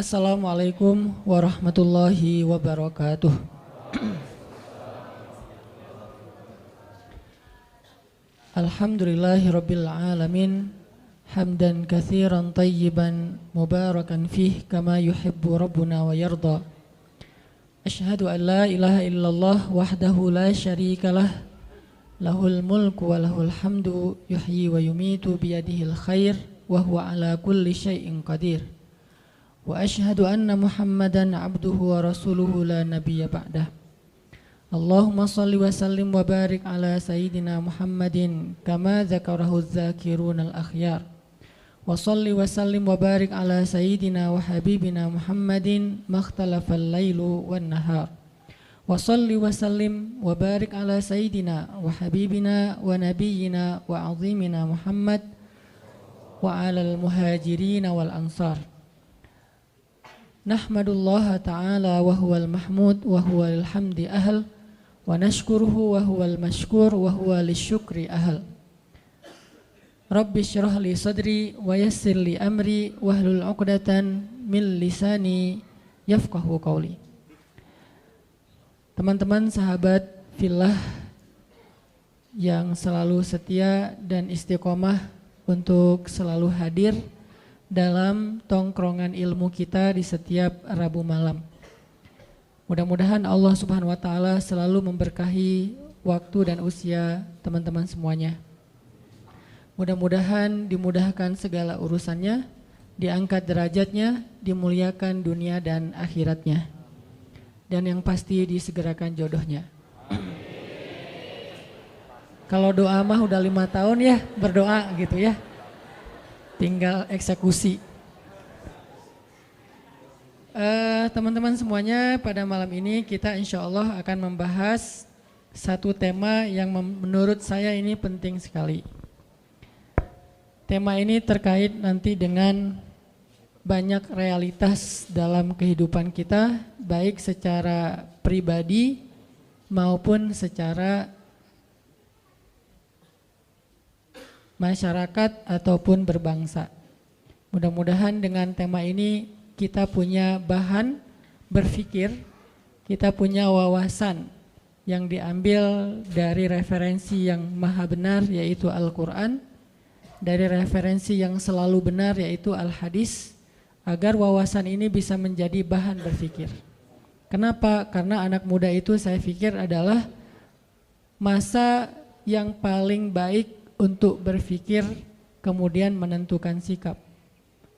Assalamualaikum warahmatullahi wabarakatuh. Alhamdulillahirabbil alamin, hamdan katsiran tayyiban mubarakan fih kama yuhibbu rabbuna wa yarda. Asyhadu an la ilaha illallah wahdahu la syarikalah, lahul mulku wa lahul hamdu, yuhyi wa yumitu biyadihil khair wa huwa ala kulli syai'in qadir. Wa asyhadu anna Muhammadan abduhu wa rasuluhu la nabiyya ba'dah. Allahumma salli wa sallim wa barik ala sayyidina Muhammadin kama dzakarahu dzakirunal akhyar. Wa salli wa sallim wa barik ala sayyidina wa habibina Muhammadin makhtalafal lailu wan nahar. Wa salli wa sallim wa barik ala sayyidina wa habibina wa nabiyyina wa azimina Muhammad wa alal muhajirin wal ansar. Nahmadullaha ta'ala wa huwal mahmud wa huwal hamdi ahl wa nashkuruhu wa huwal mashkur wa huwa lisyukri ahl. Rabbi syrah li sadri wa yassir li amri wahlul 'uqdatan min lisani yafqahu qawli. Teman-teman sahabat fillah yang selalu setia dan istiqomah untuk selalu hadir dalam tongkrongan ilmu kita di setiap Rabu malam. Mudah-mudahan Allah Subhanahu wa taala selalu memberkahi waktu dan usia teman-teman semuanya. Mudah-mudahan dimudahkan segala urusannya, diangkat derajatnya, dimuliakan dunia dan akhiratnya. Dan yang pasti disegerakan jodohnya. Kalau doa mah udah 5 tahun ya berdoa gitu ya. Tinggal eksekusi. Teman-teman semuanya, pada malam ini kita insya Allah akan membahas satu tema yang menurut saya ini penting sekali. Tema ini terkait nanti dengan banyak realitas dalam kehidupan kita, baik secara pribadi maupun secara masyarakat ataupun berbangsa. Mudah-mudahan dengan tema ini kita punya bahan berpikir, kita punya wawasan yang diambil dari referensi yang maha benar yaitu Al-Quran, dari referensi yang selalu benar yaitu Al-Hadis, agar wawasan ini bisa menjadi bahan berpikir. Kenapa? Karena anak muda itu saya pikir adalah masa yang paling baik untuk berpikir kemudian menentukan sikap.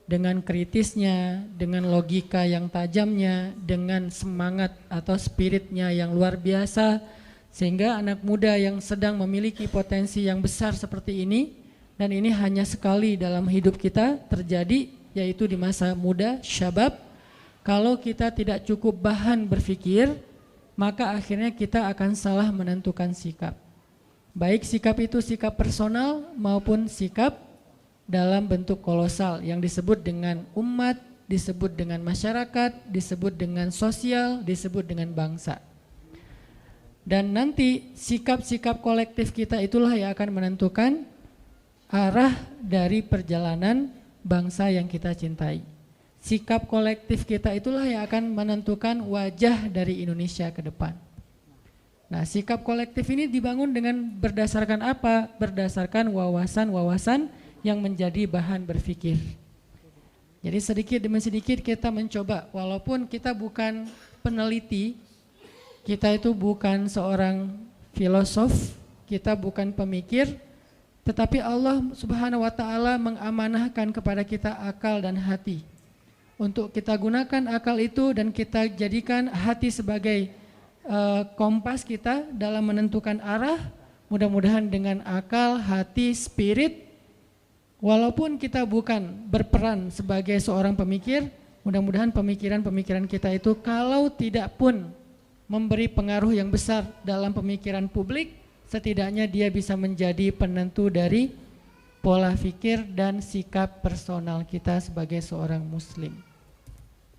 Dengan kritisnya, dengan logika yang tajamnya, dengan semangat atau spiritnya yang luar biasa, sehingga anak muda yang sedang memiliki potensi yang besar seperti ini, dan ini hanya sekali dalam hidup kita terjadi, yaitu di masa muda, syabab. Kalau kita tidak cukup bahan berpikir, maka akhirnya kita akan salah menentukan sikap. Baik sikap itu sikap personal maupun sikap dalam bentuk kolosal yang disebut dengan umat, disebut dengan masyarakat, disebut dengan sosial, disebut dengan bangsa. Dan nanti sikap-sikap kolektif kita itulah yang akan menentukan arah dari perjalanan bangsa yang kita cintai. Sikap kolektif kita itulah yang akan menentukan wajah dari Indonesia ke depan. Nah, sikap kolektif ini dibangun dengan berdasarkan apa? Berdasarkan wawasan-wawasan yang menjadi bahan berpikir. Jadi sedikit demi sedikit kita mencoba, walaupun kita bukan peneliti, kita itu bukan seorang filosof, kita bukan pemikir, tetapi Allah Subhanahu wa taala mengamanahkan kepada kita akal dan hati. Untuk kita gunakan akal itu dan kita jadikan hati sebagai kompas kita dalam menentukan arah. Mudah-mudahan dengan akal, hati, spirit, walaupun kita bukan berperan sebagai seorang pemikir, mudah-mudahan pemikiran-pemikiran kita itu kalau tidak pun memberi pengaruh yang besar dalam pemikiran publik, setidaknya dia bisa menjadi penentu dari pola pikir dan sikap personal kita sebagai seorang muslim.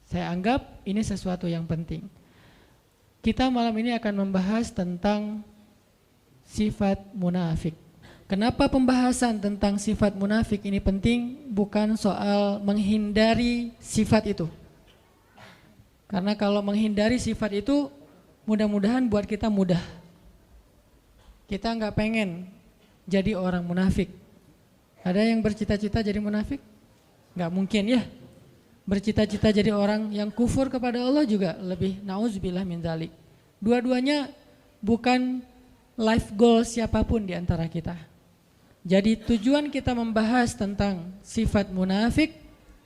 Saya anggap ini sesuatu yang penting. Kita malam ini akan membahas tentang sifat munafik. Kenapa pembahasan tentang sifat munafik ini penting? Bukan soal menghindari sifat itu. Karena kalau menghindari sifat itu mudah-mudahan buat kita mudah. Kita nggak pengen jadi orang munafik. Ada yang bercita-cita jadi munafik? Nggak mungkin ya. Bercita-cita jadi orang yang kufur kepada Allah juga lebih nauzubillah min dzalik. Dua-duanya bukan life goal siapapun di antara kita. Jadi tujuan kita membahas tentang sifat munafik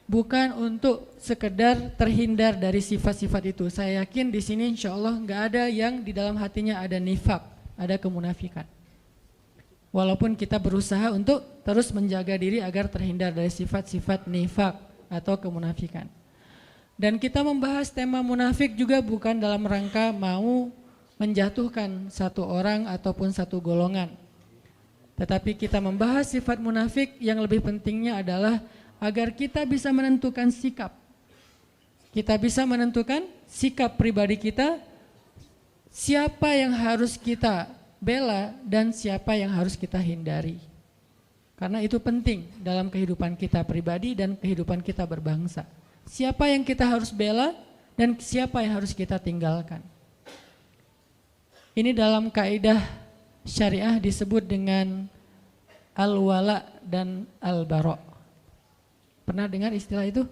bukan untuk sekedar terhindar dari sifat-sifat itu. Saya yakin di sini insya Allah nggak ada yang di dalam hatinya ada nifak, ada kemunafikan. Walaupun kita berusaha untuk terus menjaga diri agar terhindar dari sifat-sifat nifak atau kemunafikan. Dan kita membahas tema munafik juga bukan dalam rangka mau menjatuhkan satu orang ataupun satu golongan. Tetapi kita membahas sifat munafik yang lebih pentingnya adalah agar kita bisa menentukan sikap. Kita bisa menentukan sikap pribadi kita, siapa yang harus kita bela dan siapa yang harus kita hindari. Karena itu penting dalam kehidupan kita pribadi dan kehidupan kita berbangsa. Siapa yang kita harus bela dan siapa yang harus kita tinggalkan. Ini dalam kaidah syariah disebut dengan al-wala dan al-bara. Pernah dengar istilah itu?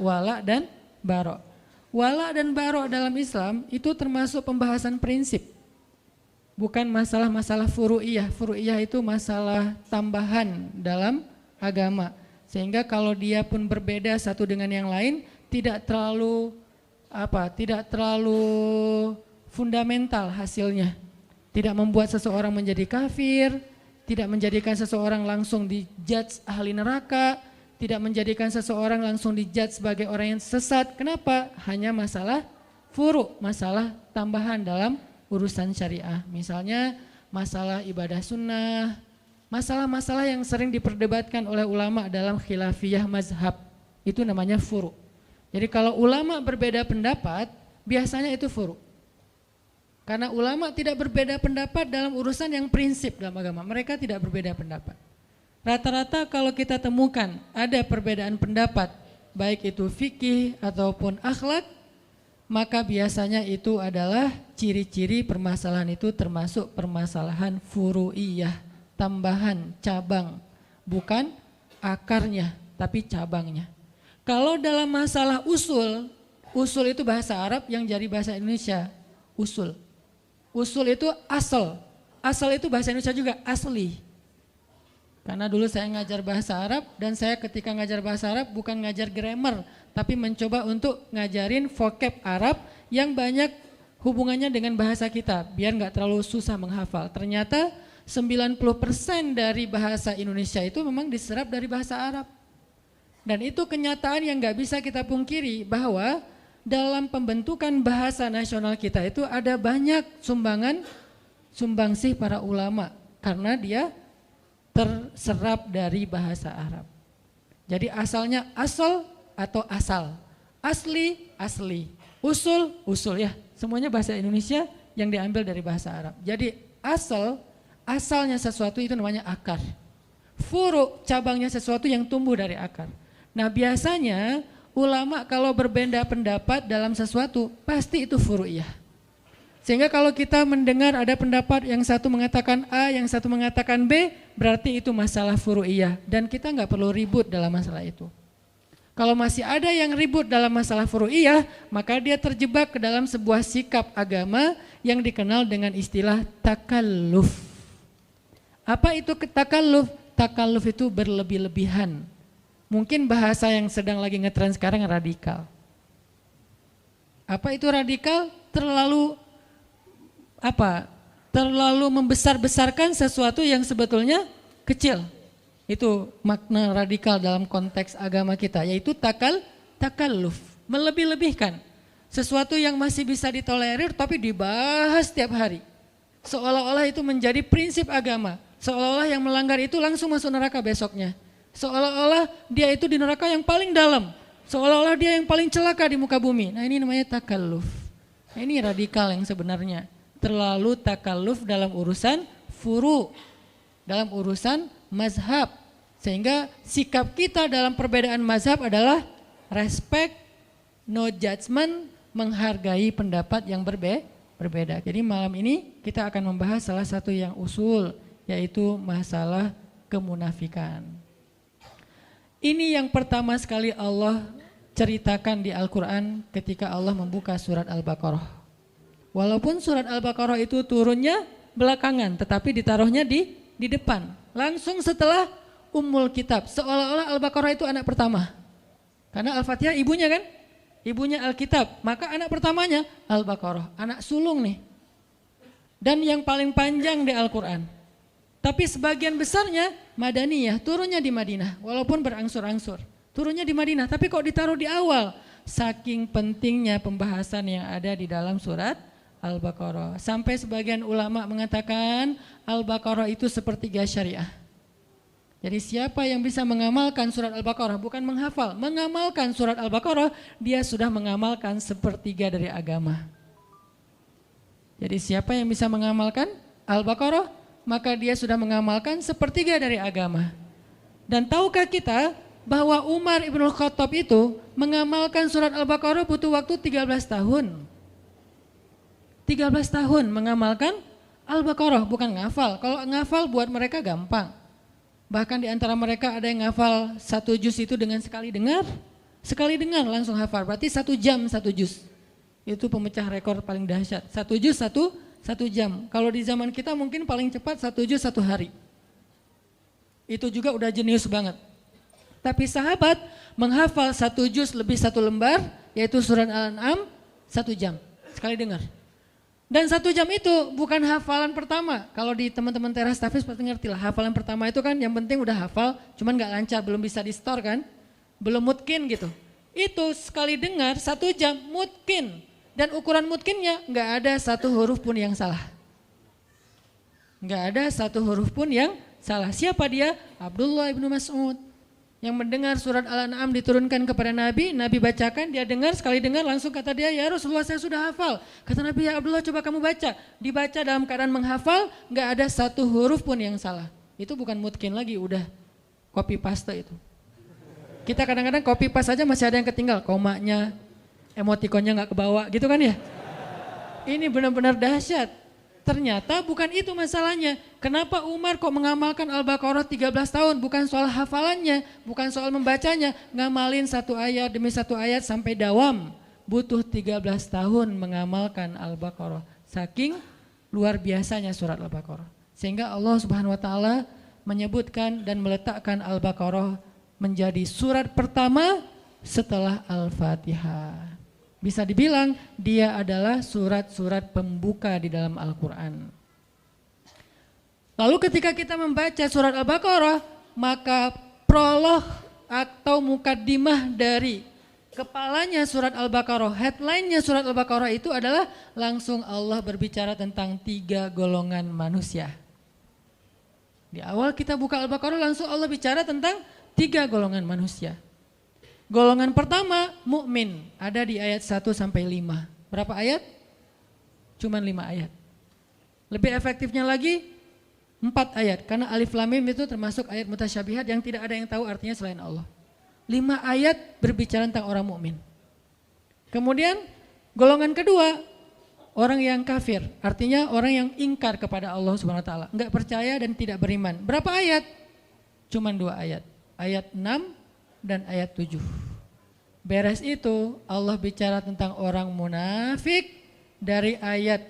Wala dan bara. Wala dan bara dalam Islam itu termasuk pembahasan prinsip. Bukan masalah-masalah furu'iyah. Furu'iyah itu masalah tambahan dalam agama. Sehingga kalau dia pun berbeda satu dengan yang lain, tidak terlalu fundamental hasilnya. Tidak membuat seseorang menjadi kafir, tidak menjadikan seseorang langsung dijudge ahli neraka, tidak menjadikan seseorang langsung dijudge sebagai orang yang sesat. Kenapa? Hanya masalah furu', masalah tambahan dalam urusan syariah. Misalnya masalah ibadah sunnah, masalah-masalah yang sering diperdebatkan oleh ulama dalam khilafiyah mazhab, itu namanya furu'. Jadi kalau ulama berbeda pendapat, biasanya itu furu'. Karena ulama tidak berbeda pendapat dalam urusan yang prinsip dalam agama, mereka tidak berbeda pendapat. Rata-rata kalau kita temukan ada perbedaan pendapat, baik itu fikih ataupun akhlak, maka biasanya itu adalah ciri-ciri permasalahan itu termasuk permasalahan furu'iyah, tambahan, cabang, bukan akarnya tapi cabangnya. Kalau dalam masalah usul, usul itu bahasa Arab yang jadi bahasa Indonesia, usul. Usul itu asal, asal itu bahasa Indonesia juga asli. Karena dulu saya ngajar bahasa Arab dan saya ketika ngajar bahasa Arab bukan ngajar grammar, tapi mencoba untuk ngajarin vocab Arab yang banyak hubungannya dengan bahasa kita, biar nggak terlalu susah menghafal. Ternyata 90% dari bahasa Indonesia itu memang diserap dari bahasa Arab. Dan itu kenyataan yang nggak bisa kita pungkiri bahwa dalam pembentukan bahasa nasional kita itu ada banyak sumbangsih para ulama karena dia terserap dari bahasa Arab. Jadi asalnya asal atau asal, asli, asli, usul, usul ya. Semuanya bahasa Indonesia yang diambil dari bahasa Arab. Jadi asalnya sesuatu itu namanya akar. Furu, cabangnya sesuatu yang tumbuh dari akar. Nah biasanya ulama kalau berbeda pendapat dalam sesuatu pasti itu furu'iyah. Sehingga kalau kita mendengar ada pendapat yang satu mengatakan A, yang satu mengatakan B, berarti itu masalah furu'iyah dan kita nggak perlu ribut dalam masalah itu. Kalau masih ada yang ribut dalam masalah furu'iyah, maka dia terjebak ke dalam sebuah sikap agama yang dikenal dengan istilah takalluf. Apa itu takalluf? Takalluf itu berlebih-lebihan. Mungkin bahasa yang sedang lagi ngetren sekarang radikal. Apa itu radikal? Terlalu membesar-besarkan sesuatu yang sebetulnya kecil. Itu makna radikal dalam konteks agama kita, yaitu takalluf, melebih-lebihkan. Sesuatu yang masih bisa ditolerir tapi dibahas setiap hari. Seolah-olah itu menjadi prinsip agama. Seolah-olah yang melanggar itu langsung masuk neraka besoknya. Seolah-olah dia itu di neraka yang paling dalam. Seolah-olah dia yang paling celaka di muka bumi. Nah ini namanya takalluf. Nah, ini radikal yang sebenarnya. Terlalu takalluf dalam urusan furu, dalam urusan mazhab. Sehingga sikap kita dalam perbedaan mazhab adalah respect, no judgment, menghargai pendapat yang berbeda. Jadi malam ini kita akan membahas salah satu yang usul, yaitu masalah kemunafikan. Ini yang pertama sekali Allah ceritakan di Al-Quran ketika Allah membuka surat Al-Baqarah. Walaupun surat Al-Baqarah itu turunnya belakangan, tetapi ditaruhnya di depan. Langsung setelah Ummul Kitab, seolah-olah Al-Baqarah itu anak pertama. Karena Al-Fatihah ibunya kan? Ibunya Alkitab, maka anak pertamanya Al-Baqarah, anak sulung nih. Dan yang paling panjang di Al-Quran. Tapi sebagian besarnya Madaniyah, turunnya di Madinah, walaupun berangsur-angsur. Turunnya di Madinah, tapi kok ditaruh di awal? Saking pentingnya pembahasan yang ada di dalam surat Al-Baqarah. Sampai sebagian ulama mengatakan Al-Baqarah itu sepertiga syariah. Jadi siapa yang bisa mengamalkan surat Al-Baqarah, bukan menghafal, mengamalkan surat Al-Baqarah, dia sudah mengamalkan sepertiga dari agama. Jadi siapa yang bisa mengamalkan Al-Baqarah, maka dia sudah mengamalkan sepertiga dari agama. Dan tahukah kita bahwa Umar ibn Khattab itu mengamalkan surat Al-Baqarah butuh waktu 13 tahun. 13 tahun mengamalkan Al-Baqarah, bukan ngafal. Kalau ngafal buat mereka gampang. Bahkan di antara mereka ada yang ngafal 1 juz itu dengan sekali dengar langsung hafal. Berarti 1 jam 1 juz. Itu pemecah rekor paling dahsyat. 1 juz 1 jam. Kalau di zaman kita mungkin paling cepat 1 juz 1 hari. Itu juga udah jenius banget. Tapi sahabat menghafal 1 juz lebih 1 lembar, yaitu surat Al-An'am 1 jam. Sekali dengar. Dan 1 jam itu bukan hafalan pertama. Kalau di teman-teman teras tahfiz pasti ngerti lah. Hafalan pertama itu kan yang penting udah hafal, cuman gak lancar, belum bisa di store kan. Belum mutkin gitu. Itu sekali dengar 1 jam mutkin. Dan ukuran mutkinnya gak ada 1 huruf pun yang salah. Gak ada 1 huruf pun yang salah. Siapa dia? Abdullah ibnu Mas'ud. Yang mendengar surat Al-An'am diturunkan kepada Nabi, Nabi bacakan, dia dengar, sekali dengar langsung kata dia, ya Rasulullah saya sudah hafal. Kata Nabi, ya Abdullah coba kamu baca. Dibaca dalam keadaan menghafal, gak ada 1 huruf pun yang salah. Itu bukan mutkin lagi, udah copy paste itu. Kita kadang-kadang copy paste aja masih ada yang ketinggal, komanya, emotikonnya gak kebawa gitu kan ya. Ini benar-benar dahsyat. Ternyata bukan itu masalahnya. Kenapa Umar kok mengamalkan Al-Baqarah 13 tahun? Bukan soal hafalannya, bukan soal membacanya. Ngamalin 1 ayat demi 1 ayat sampai dawam. Butuh 13 tahun mengamalkan Al-Baqarah. Saking luar biasanya surat Al-Baqarah. Sehingga Allah Subhanahu wa taala menyebutkan dan meletakkan Al-Baqarah menjadi surat pertama setelah Al-Fatihah. Bisa dibilang dia adalah surat-surat pembuka di dalam Al-Quran. Lalu ketika kita membaca surat Al-Baqarah, maka prolog atau mukaddimah dari kepalanya surat Al-Baqarah, headline-nya surat Al-Baqarah itu adalah langsung Allah berbicara tentang 3 golongan manusia. Di awal kita buka Al-Baqarah langsung Allah bicara tentang 3 golongan manusia. Golongan pertama mukmin, ada di ayat 1 sampai 5. Berapa ayat? Cuman 5 ayat. Lebih efektifnya lagi 4 ayat, karena alif lam mim itu termasuk ayat mutasyabihat yang tidak ada yang tahu artinya selain Allah. 5 ayat berbicara tentang orang mukmin. Kemudian golongan kedua, orang yang kafir, artinya orang yang ingkar kepada Allah Subhanahu wa taala, enggak percaya dan tidak beriman. Berapa ayat? Cuman 2 ayat. Ayat 6 dan ayat 7. Beres itu Allah bicara tentang orang munafik dari ayat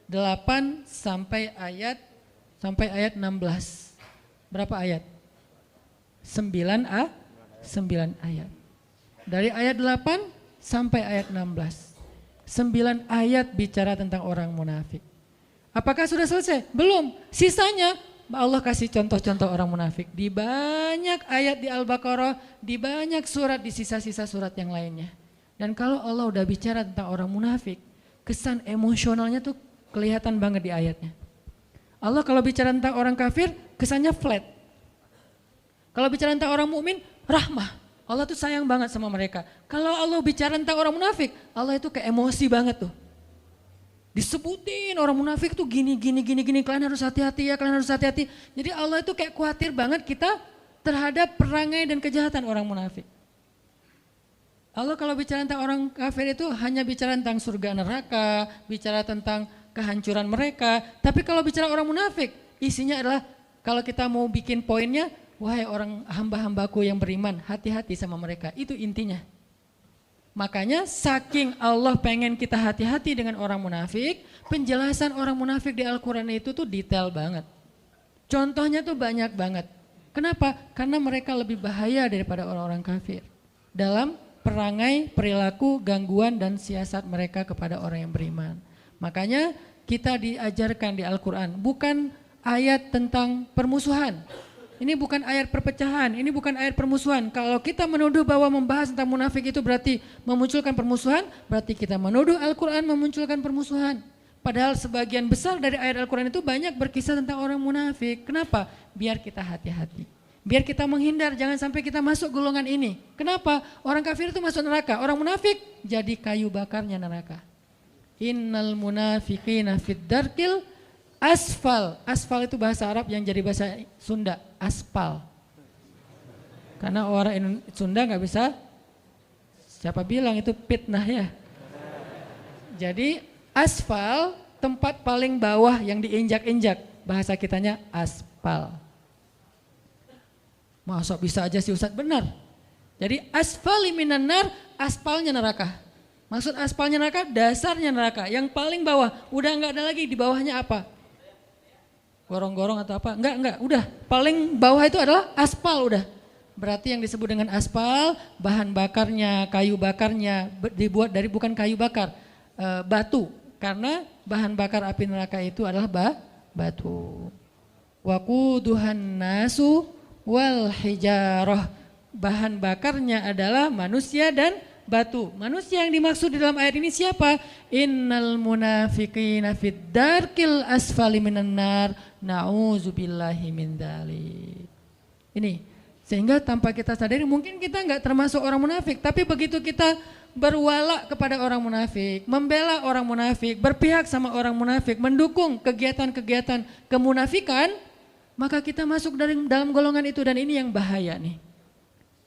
8 sampai ayat 16. Berapa ayat? 9 ayat. Dari ayat 8 sampai ayat 16. 9 ayat bicara tentang orang munafik. Apakah sudah selesai? Belum. Sisanya Allah kasih contoh-contoh orang munafik di banyak ayat di Al-Baqarah, di banyak surat, di sisa-sisa surat yang lainnya. Dan kalau Allah udah bicara tentang orang munafik, kesan emosionalnya tuh kelihatan banget di ayatnya. Allah kalau bicara tentang orang kafir, kesannya flat. Kalau bicara tentang orang mukmin, rahmah. Allah tuh sayang banget sama mereka. Kalau Allah bicara tentang orang munafik, Allah itu kayak emosi banget tuh. Disebutin orang munafik tuh gini, kalian harus hati-hati ya, kalian harus hati-hati. Jadi Allah itu kayak khawatir banget kita terhadap perangai dan kejahatan orang munafik. Allah kalau bicara tentang orang kafir itu hanya bicara tentang surga neraka, bicara tentang kehancuran mereka. Tapi kalau bicara orang munafik, isinya adalah kalau kita mau bikin poinnya, wahai orang hamba-hambaku yang beriman, hati-hati sama mereka. Itu intinya. Makanya saking Allah pengen kita hati-hati dengan orang munafik, penjelasan orang munafik di Al-Quran itu tuh detail banget. Contohnya tuh banyak banget. Kenapa? Karena mereka lebih bahaya daripada orang-orang kafir. Dalam perangai, perilaku, gangguan dan siasat mereka kepada orang yang beriman. Makanya kita diajarkan di Al-Quran bukan ayat tentang permusuhan. Ini bukan ayat perpecahan, ini bukan ayat permusuhan. Kalau kita menuduh bahwa membahas tentang munafik itu berarti memunculkan permusuhan, berarti kita menuduh Al-Quran memunculkan permusuhan. Padahal sebagian besar dari ayat Al-Quran itu banyak berkisah tentang orang munafik. Kenapa? Biar kita hati-hati. Biar kita menghindar, jangan sampai kita masuk golongan ini. Kenapa? Orang kafir itu masuk neraka, orang munafik jadi kayu bakarnya neraka. Innal munafiqina fid darkil asfal. Asfal itu bahasa Arab yang jadi bahasa Sunda, aspal. Karena orang Sunda nggak bisa, siapa bilang itu fitnah ya. Jadi asfal tempat paling bawah yang diinjak-injak, bahasa kitanya aspal. Masa bisa aja sih Ustadz? Benar. Jadi asfali minan nar, aspalnya neraka. Maksud aspalnya neraka, dasarnya neraka. Yang paling bawah, udah nggak ada lagi, di bawahnya apa? Gorong-gorong atau apa? Enggak, udah. Paling bawah itu adalah aspal udah. Berarti yang disebut dengan aspal, bahan bakarnya, kayu bakarnya dibuat dari bukan kayu bakar, batu. Karena bahan bakar api neraka itu adalah batu. Waquduhan nasu wal hijarah. Bahan bakarnya adalah manusia dan batu. Manusia yang dimaksud di dalam ayat ini siapa? Innal munafiqina fid darkil asfali minan nar. Na'udzubillahi min dzalik. Ini sehingga tanpa kita sadari mungkin kita enggak termasuk orang munafik, tapi begitu kita berwala kepada orang munafik, membela orang munafik, berpihak sama orang munafik, mendukung kegiatan-kegiatan kemunafikan, maka kita masuk dalam golongan itu dan ini yang bahaya nih.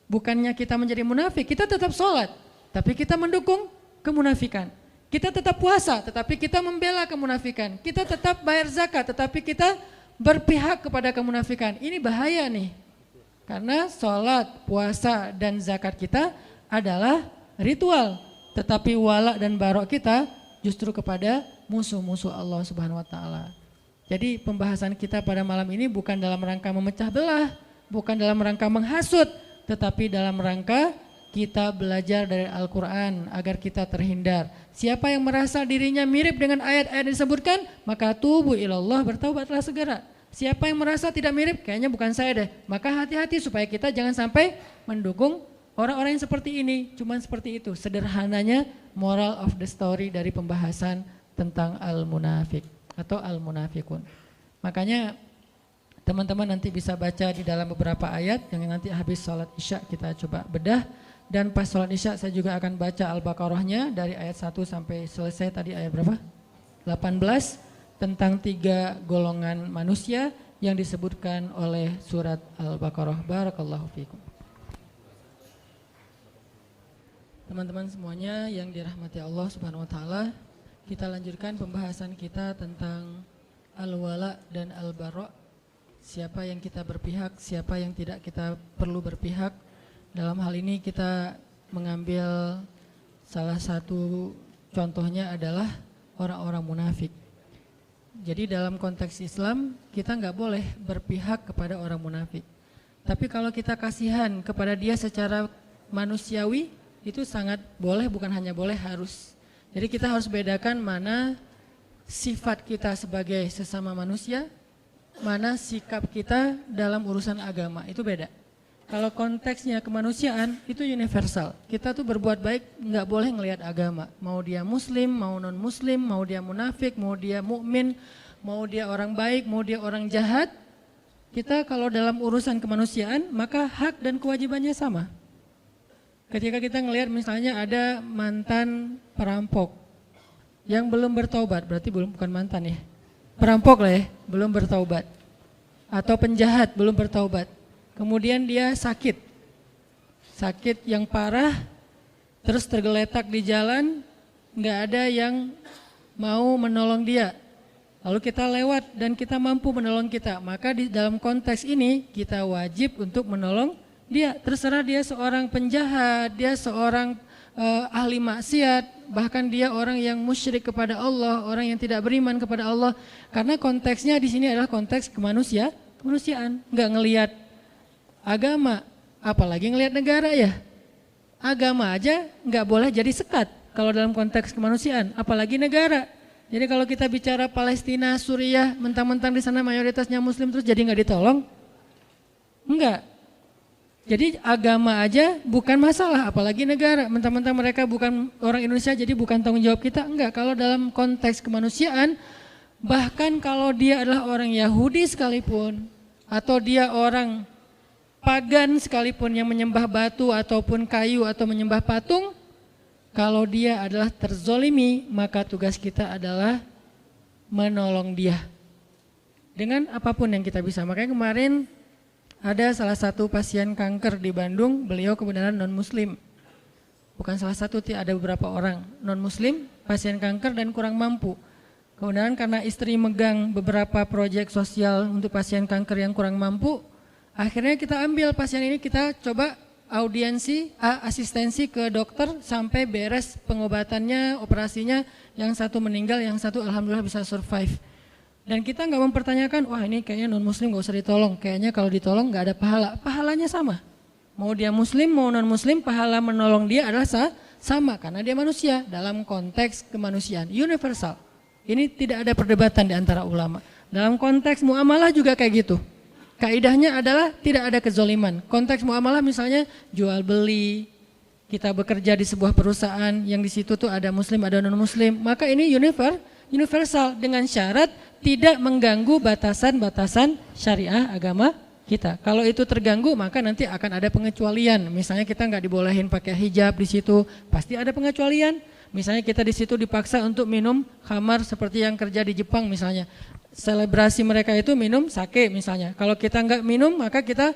Bukannya kita menjadi munafik, kita tetap sholat, tapi kita mendukung kemunafikan. Kita tetap puasa, tetapi kita membela kemunafikan. Kita tetap bayar zakat, tetapi kita berpihak kepada kemunafikan. Ini bahaya nih. Karena sholat, puasa, dan zakat kita adalah ritual. Tetapi wala dan barok kita justru kepada musuh-musuh Allah Subhanahu wa Ta'ala. Jadi pembahasan kita pada malam ini bukan dalam rangka memecah belah, bukan dalam rangka menghasut, tetapi dalam rangka kita belajar dari Al-Quran agar kita terhindar. Siapa yang merasa dirinya mirip dengan ayat-ayat yang disebutkan, maka tubu ilallah, bertaubatlah segera. Siapa yang merasa tidak mirip, kayaknya bukan saya deh, maka hati-hati supaya kita jangan sampai mendukung orang-orang yang seperti ini. Cuman seperti itu sederhananya moral of the story dari pembahasan tentang al-munafik atau al-munafikun. Makanya teman-teman nanti bisa baca di dalam beberapa ayat yang nanti habis sholat isya kita coba bedah. Dan pas sholat isya saya juga akan baca Al-Baqarahnya dari ayat 1 sampai selesai tadi ayat berapa? 18 tentang 3 golongan manusia yang disebutkan oleh surat Al-Baqarah. Barakallahu fikum. Teman-teman semuanya yang dirahmati Allah Subhanahu wa Ta'ala, kita lanjutkan pembahasan kita tentang al-wala dan al-bara'. Siapa yang kita berpihak, siapa yang tidak kita perlu berpihak. Dalam hal ini kita mengambil salah satu contohnya adalah orang-orang munafik. Jadi dalam konteks Islam kita nggak boleh berpihak kepada orang munafik. Tapi kalau kita kasihan kepada dia secara manusiawi itu sangat boleh, bukan hanya boleh, harus. Jadi kita harus bedakan mana sifat kita sebagai sesama manusia, mana sikap kita dalam urusan agama, itu beda. Kalau konteksnya kemanusiaan itu universal. Kita tuh berbuat baik nggak boleh ngelihat agama. Mau dia muslim, mau non muslim, mau dia munafik, mau dia mukmin, mau dia orang baik, mau dia orang jahat. Kita kalau dalam urusan kemanusiaan maka hak dan kewajibannya sama. Ketika kita ngelihat misalnya ada mantan perampok yang belum bertaubat, berarti bukan mantan ya. Perampok lah ya, belum bertaubat. Atau penjahat belum bertaubat. Kemudian dia sakit yang parah, terus tergeletak di jalan, nggak ada yang mau menolong dia. Lalu kita lewat dan kita mampu menolong kita, maka di dalam konteks ini kita wajib untuk menolong dia. Terserah dia seorang penjahat, dia seorang ahli maksiat, bahkan dia orang yang musyrik kepada Allah, orang yang tidak beriman kepada Allah. Karena konteksnya di sini adalah konteks kemanusiaan, nggak ngelihat agama, apalagi ngelihat negara ya. Agama aja nggak boleh jadi sekat kalau dalam konteks kemanusiaan, apalagi negara. Jadi kalau kita bicara Palestina, Suriah, mentang-mentang di sana mayoritasnya Muslim terus jadi nggak ditolong? Enggak. Jadi agama aja bukan masalah, apalagi negara. Mentang-mentang mereka bukan orang Indonesia, jadi bukan tanggung jawab kita. Enggak. Kalau dalam konteks kemanusiaan, bahkan kalau dia adalah orang Yahudi sekalipun, atau dia orang pagan sekalipun yang menyembah batu ataupun kayu atau menyembah patung, kalau dia adalah terzolimi, maka tugas kita adalah menolong dia dengan apapun yang kita bisa. Makanya kemarin ada salah satu pasien kanker di Bandung, beliau kebenaran non-muslim. Bukan salah satu, ada beberapa orang non-muslim, pasien kanker dan kurang mampu. Kemudian karena istri megang beberapa proyek sosial untuk pasien kanker yang kurang mampu, akhirnya kita ambil pasien ini, kita coba audiensi, asistensi ke dokter sampai beres pengobatannya, operasinya, yang satu meninggal, yang satu alhamdulillah bisa survive. Dan kita nggak mempertanyakan, wah ini kayaknya non muslim nggak usah ditolong, kayaknya kalau ditolong nggak ada pahala. Pahalanya sama, mau dia muslim mau non muslim, pahala menolong dia adalah sama karena dia manusia dalam konteks kemanusiaan universal. Ini tidak ada perdebatan di antara ulama. Dalam konteks muamalah juga kayak gitu. Kaidahnya adalah tidak ada kezoliman. Konteks muamalah misalnya jual beli, kita bekerja di sebuah perusahaan yang di situ tuh ada muslim ada non muslim, maka ini universal dengan syarat tidak mengganggu batasan-batasan syariah agama kita. Kalau itu terganggu maka nanti akan ada pengecualian. Misalnya kita nggak dibolehin pakai hijab di situ, pasti ada pengecualian. Misalnya kita di situ dipaksa untuk minum khamar seperti yang kerja di Jepang misalnya. Selebrasi mereka itu minum sake misalnya. Kalau kita nggak minum maka kita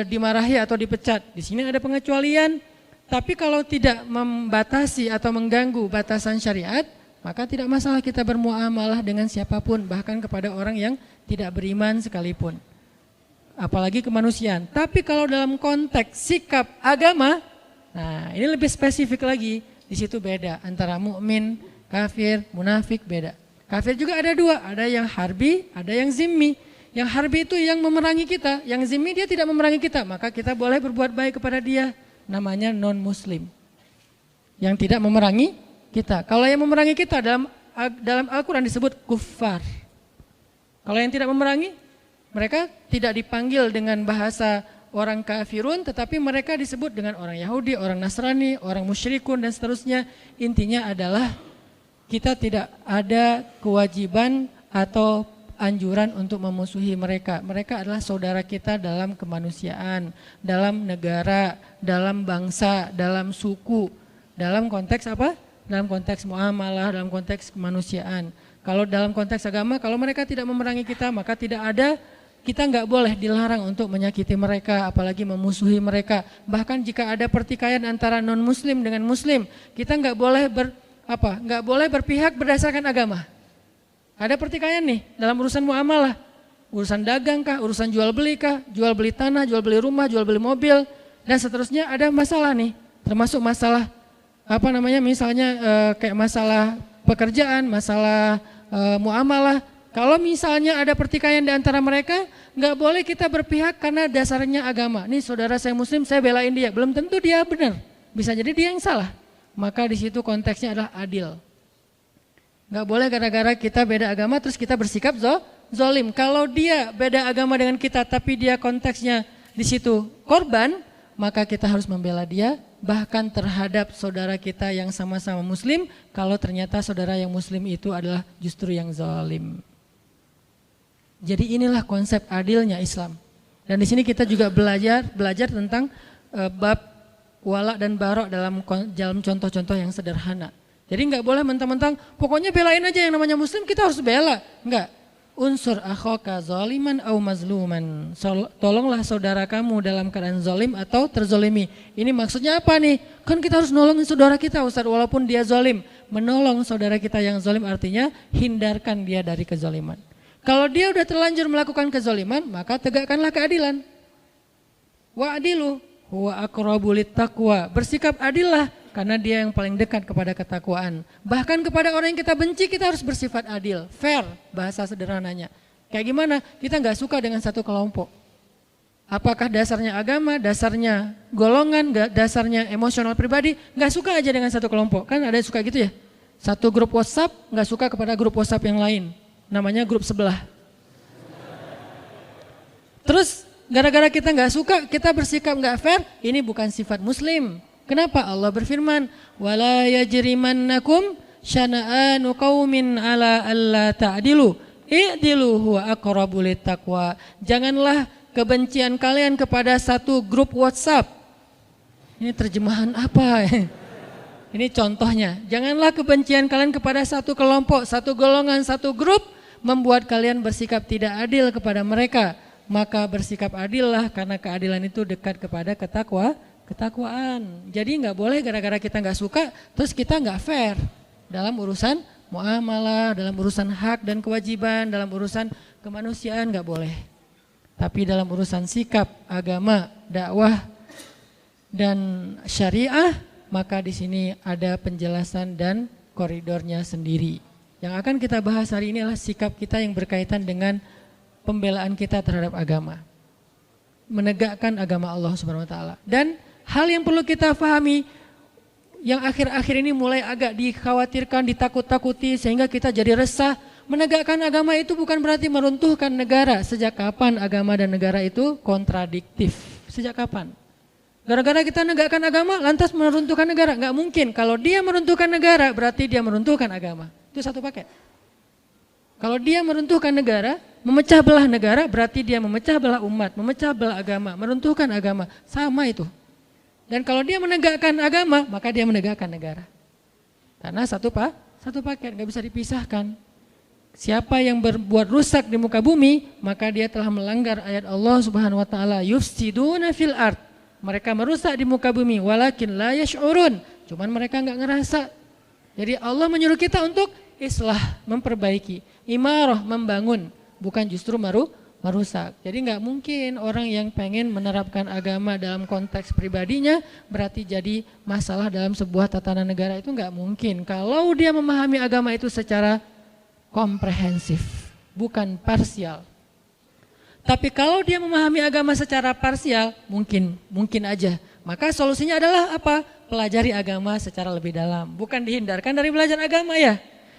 dimarahi atau dipecat. Di sini ada pengecualian. Tapi kalau tidak membatasi atau mengganggu batasan syariat, maka tidak masalah kita bermuamalah dengan siapapun, bahkan kepada orang yang tidak beriman sekalipun. Apalagi kemanusiaan. Tapi kalau dalam konteks sikap agama, nah ini lebih spesifik lagi. Di situ beda antara mukmin, kafir, munafik beda. Kafir juga ada dua, ada yang harbi, ada yang zimmi. Yang harbi itu yang memerangi kita, yang zimmi dia tidak memerangi kita, maka kita boleh berbuat baik kepada dia, namanya non-muslim. Yang tidak memerangi kita. Kalau yang memerangi kita dalam Al-Quran disebut kuffar. Kalau yang tidak memerangi, mereka tidak dipanggil dengan bahasa orang kafirun, tetapi mereka disebut dengan orang Yahudi, orang Nasrani, orang musyrikun dan seterusnya. Intinya adalah kita tidak ada kewajiban atau anjuran untuk memusuhi mereka. Mereka adalah saudara kita dalam kemanusiaan, dalam negara, dalam bangsa, dalam suku. Dalam konteks apa? Dalam konteks muamalah, dalam konteks kemanusiaan. Kalau dalam konteks agama, kalau mereka tidak memerangi kita, maka kita nggak boleh dilarang untuk menyakiti mereka, apalagi memusuhi mereka. Bahkan jika ada pertikaian antara non-muslim dengan muslim, kita nggak boleh berpihak berdasarkan agama. Ada pertikaian nih dalam urusan muamalah, urusan dagang kah, urusan jual beli kah, jual beli tanah, jual beli rumah, jual beli mobil dan seterusnya, ada masalah nih, termasuk masalah misalnya kayak masalah pekerjaan, masalah muamalah. Kalau misalnya ada pertikaian di antara mereka, nggak boleh kita berpihak karena dasarnya agama. Nih saudara saya muslim, saya belain dia, belum tentu dia benar, bisa jadi dia yang salah. Maka di situ konteksnya adalah adil. Nggak boleh gara-gara kita beda agama terus kita bersikap zolim. Kalau dia beda agama dengan kita tapi dia konteksnya di situ korban, maka kita harus membela dia, bahkan terhadap saudara kita yang sama-sama muslim, kalau ternyata saudara yang muslim itu adalah justru yang zalim. Jadi inilah konsep adilnya Islam. Dan di sini kita juga belajar tentang bab wala dan barok dalam contoh-contoh yang sederhana. Jadi nggak boleh mentang-mentang pokoknya belain aja yang namanya muslim, kita harus bela. Enggak. Unsur akhaka zaliman au mazluman. Tolonglah saudara kamu dalam keadaan zalim atau terzolimi. Ini maksudnya apa nih? Kan kita harus nolongin saudara kita Ustaz walaupun dia zalim. Menolong saudara kita yang zalim artinya hindarkan dia dari kezaliman. Kalau dia udah terlanjur melakukan kezaliman, maka tegakkanlah keadilan. Wa'adilu huwa aqrabu littaqwa. Bersikap adillah karena dia yang paling dekat kepada ketakwaan. Bahkan kepada orang yang kita benci kita harus bersifat adil, fair bahasa sederhananya. Kayak gimana? Kita nggak suka dengan satu kelompok. Apakah dasarnya agama, dasarnya golongan, dasarnya emosional pribadi? Nggak suka aja dengan satu kelompok. Kan ada yang suka gitu ya? Satu grup WhatsApp nggak suka kepada grup WhatsApp yang lain. Namanya grup sebelah. Terus gara-gara kita nggak suka, kita bersikap nggak fair, ini bukan sifat muslim. Kenapa? Allah berfirman, wala yajrimannakum syana'anu qaumin ala alla ta'dilu i'dilu huwa aqrabu littaqwa. Janganlah kebencian kalian kepada satu grup WhatsApp. Ini terjemahan apa? Ini contohnya. Janganlah kebencian kalian kepada satu kelompok, satu golongan, satu grup membuat kalian bersikap tidak adil kepada mereka. Maka bersikap adillah karena keadilan itu dekat kepada ketakwaan. Jadi nggak boleh gara-gara kita nggak suka, terus kita nggak fair dalam urusan muamalah, dalam urusan hak dan kewajiban, dalam urusan kemanusiaan nggak boleh. Tapi dalam urusan sikap, agama, dakwah dan syariah, maka di sini ada penjelasan dan koridornya sendiri. Yang akan kita bahas hari ini adalah sikap kita yang berkaitan dengan pembelaan kita terhadap agama, menegakkan agama Allah Subhanahu wa taala. Dan hal yang perlu kita pahami yang akhir-akhir ini mulai agak dikhawatirkan, ditakut-takuti sehingga kita jadi resah. Menegakkan agama itu bukan berarti meruntuhkan negara. Sejak kapan agama dan negara itu kontradiktif? Sejak kapan? Gara-gara kita menegakkan agama lantas meruntuhkan negara? Nggak mungkin. Kalau dia meruntuhkan negara berarti dia meruntuhkan agama. Itu satu paket. Kalau dia meruntuhkan negara, memecah belah negara berarti dia memecah belah umat, memecah belah agama, meruntuhkan agama. Sama itu. Dan kalau dia menegakkan agama, maka dia menegakkan negara. Karena satu paket, nggak bisa dipisahkan. Siapa yang berbuat rusak di muka bumi, maka dia telah melanggar ayat Allah Subhanahu wa taala, yufsiduna fil ard. Mereka merusak di muka bumi, walakin la yash'urun. Cuman mereka nggak ngerasa. Jadi Allah menyuruh kita untuk islah, memperbaiki, imarah, membangun, bukan justru merusak. Jadi nggak mungkin orang yang pengen menerapkan agama dalam konteks pribadinya berarti jadi masalah dalam sebuah tatanan negara, itu nggak mungkin. Kalau dia memahami agama itu secara komprehensif, bukan parsial. Tapi kalau dia memahami agama secara parsial, mungkin aja. Maka solusinya adalah apa? Pelajari agama secara lebih dalam, bukan dihindarkan dari belajar agama ya.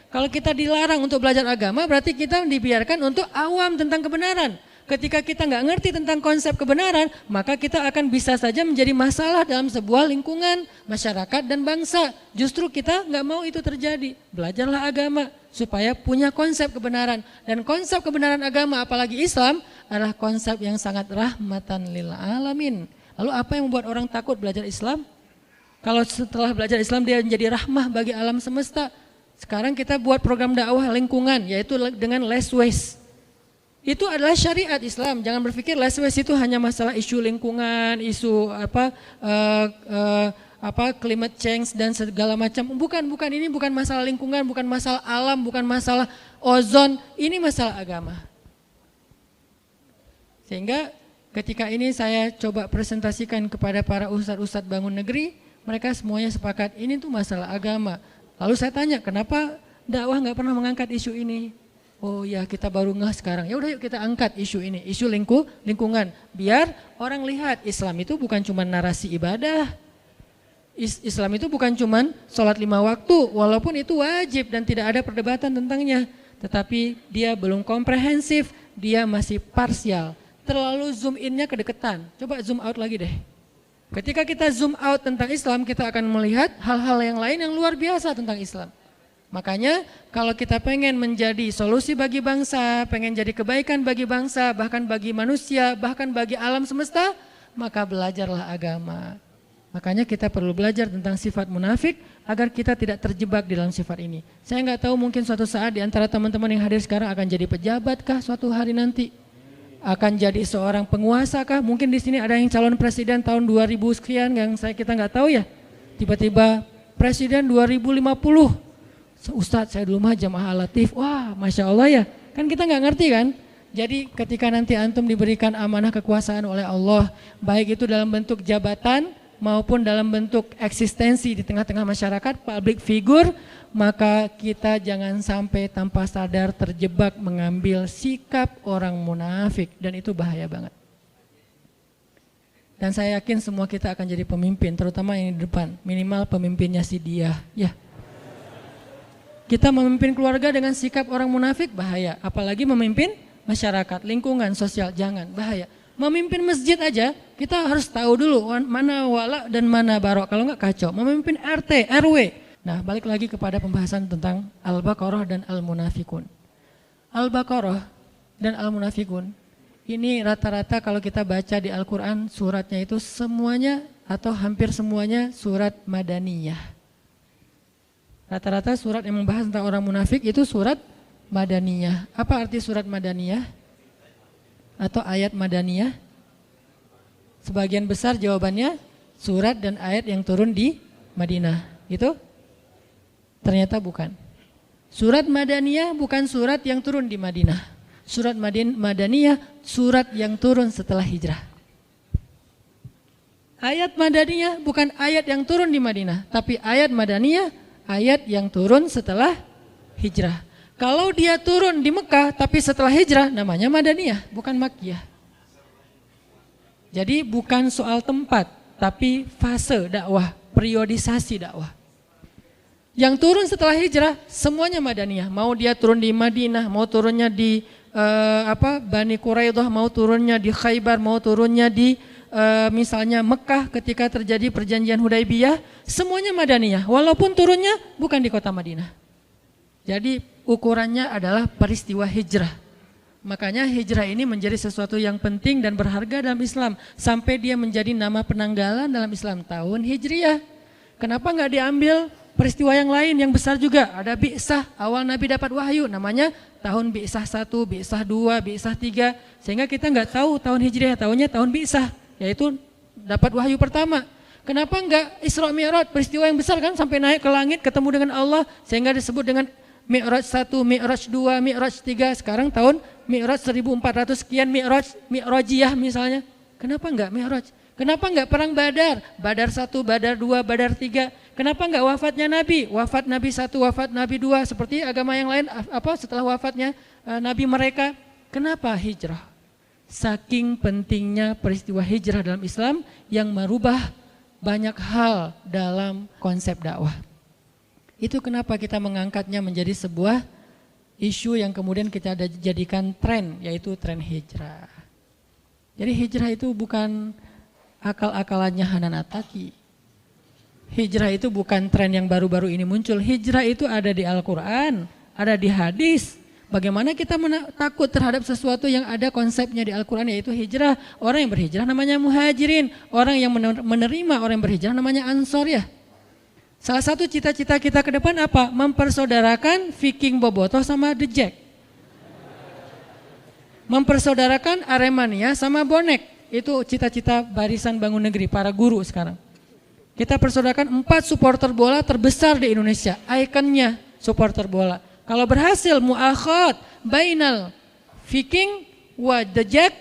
Kalau kita dilarang untuk belajar agama, berarti kita dibiarkan untuk awam tentang kebenaran. Ketika kita nggak ngerti tentang konsep kebenaran, maka kita akan bisa saja menjadi masalah dalam sebuah lingkungan, masyarakat dan bangsa. Justru kita nggak mau itu terjadi. Belajarlah agama supaya punya konsep kebenaran. Dan konsep kebenaran agama, apalagi Islam, adalah konsep yang sangat rahmatan lil alamin. Lalu apa yang membuat orang takut belajar Islam? Kalau setelah belajar Islam dia menjadi rahmah bagi alam semesta. Sekarang kita buat program dakwah lingkungan, yaitu dengan less waste. Itu adalah syariat Islam. Jangan berpikir less waste itu hanya masalah isu lingkungan, isu climate change dan segala macam. Bukan. Ini bukan masalah lingkungan, bukan masalah alam, bukan masalah ozon. Ini masalah agama. Sehingga ketika ini saya coba presentasikan kepada para ustadz-ustadz bangun negeri, mereka semuanya sepakat ini tuh masalah agama. Lalu saya tanya, kenapa dakwah nggak pernah mengangkat isu ini? Oh ya, kita baru ngeh sekarang. Ya udah yuk kita angkat isu ini, isu lingkungan. Biar orang lihat Islam itu bukan cuma narasi ibadah. Islam itu bukan cuma sholat 5 waktu, walaupun itu wajib dan tidak ada perdebatan tentangnya. Tetapi dia belum komprehensif, dia masih parsial. Terlalu zoom in-nya kedekatan. Coba zoom out lagi deh. Ketika kita zoom out tentang Islam, kita akan melihat hal-hal yang lain yang luar biasa tentang Islam. Makanya kalau kita pengen menjadi solusi bagi bangsa, pengen jadi kebaikan bagi bangsa, bahkan bagi manusia, bahkan bagi alam semesta, maka belajarlah agama. Makanya kita perlu belajar tentang sifat munafik agar kita tidak terjebak di dalam sifat ini. Saya nggak tahu, mungkin suatu saat di antara teman-teman yang hadir sekarang akan jadi pejabat kah suatu hari nanti? Akan jadi seorang penguasa kah? Mungkin di sini ada yang calon presiden tahun 2000 sekian yang kita nggak tahu ya. Tiba-tiba presiden 2050. Ustadz, saya dulu mah jamaah latif. Wah, Masya Allah ya. Kan kita nggak ngerti kan? Jadi ketika nanti antum diberikan amanah kekuasaan oleh Allah, baik itu dalam bentuk jabatan maupun dalam bentuk eksistensi di tengah-tengah masyarakat, public figure, maka kita jangan sampai tanpa sadar terjebak mengambil sikap orang munafik, dan itu bahaya banget. Dan saya yakin semua kita akan jadi pemimpin, terutama yang di depan, minimal pemimpinnya si dia, ya. Kita memimpin keluarga dengan sikap orang munafik bahaya, apalagi memimpin masyarakat, lingkungan sosial, jangan, bahaya. Memimpin masjid aja, kita harus tahu dulu mana wala dan mana barok, kalau enggak kacau. Memimpin RT, RW. Nah, balik lagi kepada pembahasan tentang Al-Baqarah dan Al-Munafikun. Al-Baqarah dan Al-Munafikun, ini rata-rata kalau kita baca di Al-Quran, suratnya itu semuanya atau hampir semuanya surat Madaniyah. Rata-rata surat yang membahas tentang orang munafik itu surat Madaniyah. Apa arti surat Madaniyah? Atau ayat Madaniyah? Sebagian besar jawabannya surat dan ayat yang turun di Madinah. Itu? Ternyata bukan. Surat Madaniyah bukan surat yang turun di Madinah. Surat Madaniyah surat yang turun setelah hijrah. Ayat Madaniyah bukan ayat yang turun di Madinah, tapi ayat Madaniyah ayat yang turun setelah hijrah. Kalau dia turun di Mekah tapi setelah hijrah, namanya Madaniyah, bukan Makkiyah. Jadi bukan soal tempat, tapi fase dakwah, periodisasi dakwah. Yang turun setelah hijrah semuanya Madaniyah. Mau dia turun di Madinah, mau turunnya di Bani Quraidah, mau turunnya di Khaybar, mau turunnya di misalnya Mekah ketika terjadi perjanjian Hudaibiyah, semuanya Madaniyah. Walaupun turunnya bukan di kota Madinah. Jadi ukurannya adalah peristiwa hijrah. Makanya hijrah ini menjadi sesuatu yang penting dan berharga dalam Islam. Sampai dia menjadi nama penanggalan dalam Islam, tahun Hijriyah. Kenapa nggak diambil peristiwa yang lain yang besar juga? Ada Bi'sah, awal Nabi dapat wahyu, namanya tahun Bi'sah 1, Bi'sah 2, Bi'sah 3. Sehingga kita nggak tahu tahun Hijriyah, tahunnya tahun Bi'sah, yaitu dapat wahyu pertama. Kenapa nggak Isra Mi'raj, peristiwa yang besar kan, sampai naik ke langit ketemu dengan Allah, sehingga disebut dengan Mi'raj 1, Mi'raj 2, Mi'raj 3, sekarang tahun Mi'raj 1400 sekian Mi'rajiyah misalnya. Kenapa enggak Mi'raj? Kenapa enggak perang Badar? Badar 1, Badar 2, Badar 3. Kenapa enggak wafatnya Nabi? Wafat Nabi 1, wafat Nabi 2, seperti agama yang lain setelah wafatnya Nabi mereka. Kenapa hijrah? Saking pentingnya peristiwa hijrah dalam Islam yang merubah banyak hal dalam konsep dakwah. Itu kenapa kita mengangkatnya menjadi sebuah isu yang kemudian kita jadikan tren, yaitu tren hijrah. Jadi hijrah itu bukan akal-akalannya Hanan Attaqi. Hijrah itu bukan tren yang baru-baru ini muncul. Hijrah itu ada di Al-Quran, ada di hadis. Bagaimana kita takut terhadap sesuatu yang ada konsepnya di Al-Quran, yaitu hijrah. Orang yang berhijrah namanya muhajirin. Orang yang menerima orang yang berhijrah namanya ansor ya. Salah satu cita-cita kita ke depan apa? Mempersaudarakan Viking Bobotoh sama The Jack. Mempersaudarakan Aremania sama Bonek. Itu cita-cita barisan bangun negeri, para guru sekarang. Kita persaudarakan 4 supporter bola terbesar di Indonesia. Ikonnya supporter bola. Kalau berhasil mu'akhad bainal Viking wa The Jack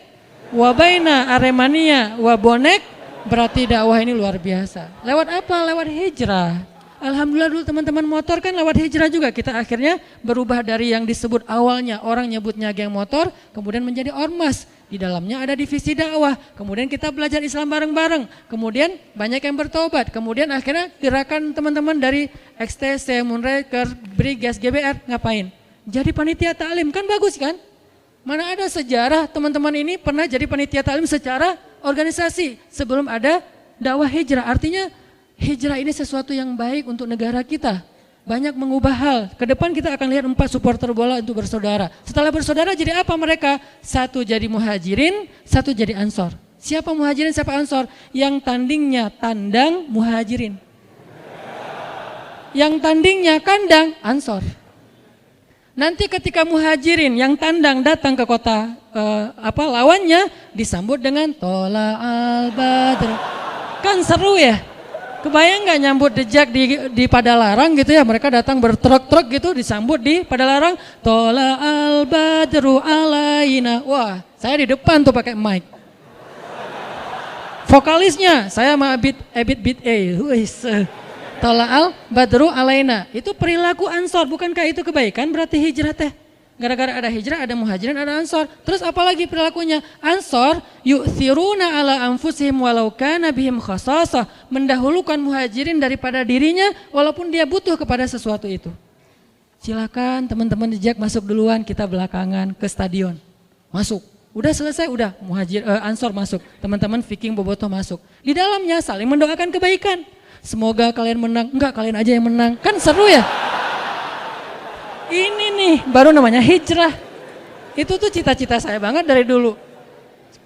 wa baina Aremania wa Bonek, berarti dakwah ini luar biasa. Lewat apa? Lewat hijrah. Alhamdulillah dulu teman-teman motor kan lewat hijrah juga. Kita akhirnya berubah dari yang disebut awalnya orang nyebutnya geng motor, kemudian menjadi ormas. Di dalamnya ada divisi dakwah. Kemudian kita belajar Islam bareng-bareng. Kemudian banyak yang bertobat. Kemudian akhirnya gerakan teman-teman dari XTC, Moonraker, Brigas, GBR ngapain? Jadi panitia ta'lim, kan bagus kan? Mana ada sejarah teman-teman ini pernah jadi panitia ta'lim secara organisasi sebelum ada dakwah hijrah. Artinya hijrah ini sesuatu yang baik untuk negara kita. Banyak mengubah hal. Ke depan kita akan lihat 4 supporter bola untuk bersaudara. Setelah bersaudara jadi apa mereka? 1 jadi muhajirin, 1 jadi ansor. Siapa muhajirin, siapa ansor? Yang tandingnya tandang muhajirin. Yang tandingnya kandang ansor. Nanti ketika muhajirin yang tandang datang ke kota lawannya disambut dengan tola al-badr. Kan seru ya? Kebayang nggak nyambut dejak di Padalarang gitu ya? Mereka datang bertruk-truk gitu disambut di Padalarang. Tola al-badru alaina. Wah, saya di depan tuh pakai mic. Vokalisnya saya sama Ebit Tola al-badru alaina. Itu perilaku ansor, bukankah itu kebaikan? Berarti hijrah teh. Gara-gara ada hijrah, ada muhajirin, ada ansor. Terus apalagi perilakunya? Ansor yu'thiruna ala anfusihim walau kana bihim khasasah. Mendahulukan muhajirin daripada dirinya walaupun dia butuh kepada sesuatu itu. Silakan teman-teman dijak masuk duluan, kita belakangan ke stadion. Masuk. Udah selesai, udah ansor masuk. Teman-teman Viking Bobotoh masuk. Di dalamnya saling mendoakan kebaikan. Semoga kalian menang. Enggak, kalian aja yang menang. Kan seru ya? Ini nih baru namanya hijrah. Itu tuh cita-cita saya banget dari dulu.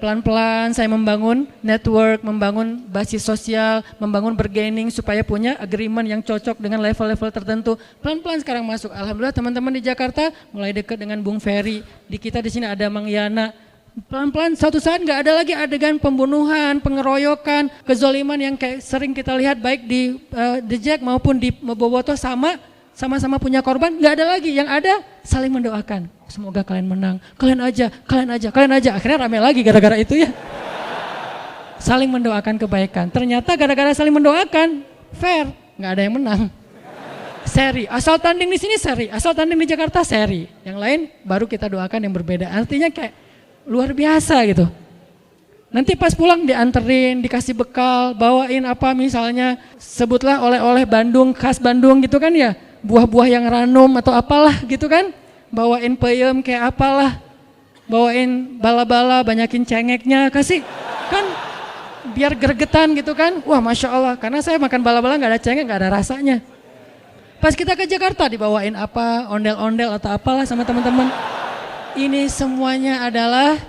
Pelan-pelan saya membangun network, membangun basis sosial, membangun bargaining supaya punya agreement yang cocok dengan level-level tertentu. Pelan-pelan sekarang masuk. Alhamdulillah teman-teman di Jakarta mulai dekat dengan Bung Ferry. Di kita di sini ada Mang Yana. Pelan-pelan suatu saat nggak ada lagi adegan pembunuhan, pengeroyokan, kezoliman yang kayak sering kita lihat baik di Dejak maupun di Bobotoh sama-sama punya korban, nggak ada lagi. Yang ada saling mendoakan. Semoga kalian menang, kalian aja. Akhirnya rame lagi gara-gara itu ya. Saling mendoakan kebaikan. Ternyata gara-gara saling mendoakan, fair, nggak ada yang menang. Seri, asal tanding di sini seri, asal tanding di Jakarta seri. Yang lain baru kita doakan yang berbeda. Artinya kayak luar biasa gitu. Nanti pas pulang dianterin, dikasih bekal, bawain apa misalnya, sebutlah oleh-oleh Bandung, khas Bandung gitu kan ya. Buah-buah yang ranum atau apalah gitu kan. Bawain peyem kayak apalah. Bawain bala-bala, banyakin cengeknya, kasih kan biar gregetan gitu kan. Wah Masya Allah, karena saya makan bala-bala gak ada cengek, gak ada rasanya. Pas kita ke Jakarta dibawain apa, ondel-ondel atau apalah sama teman-teman. Ini semuanya adalah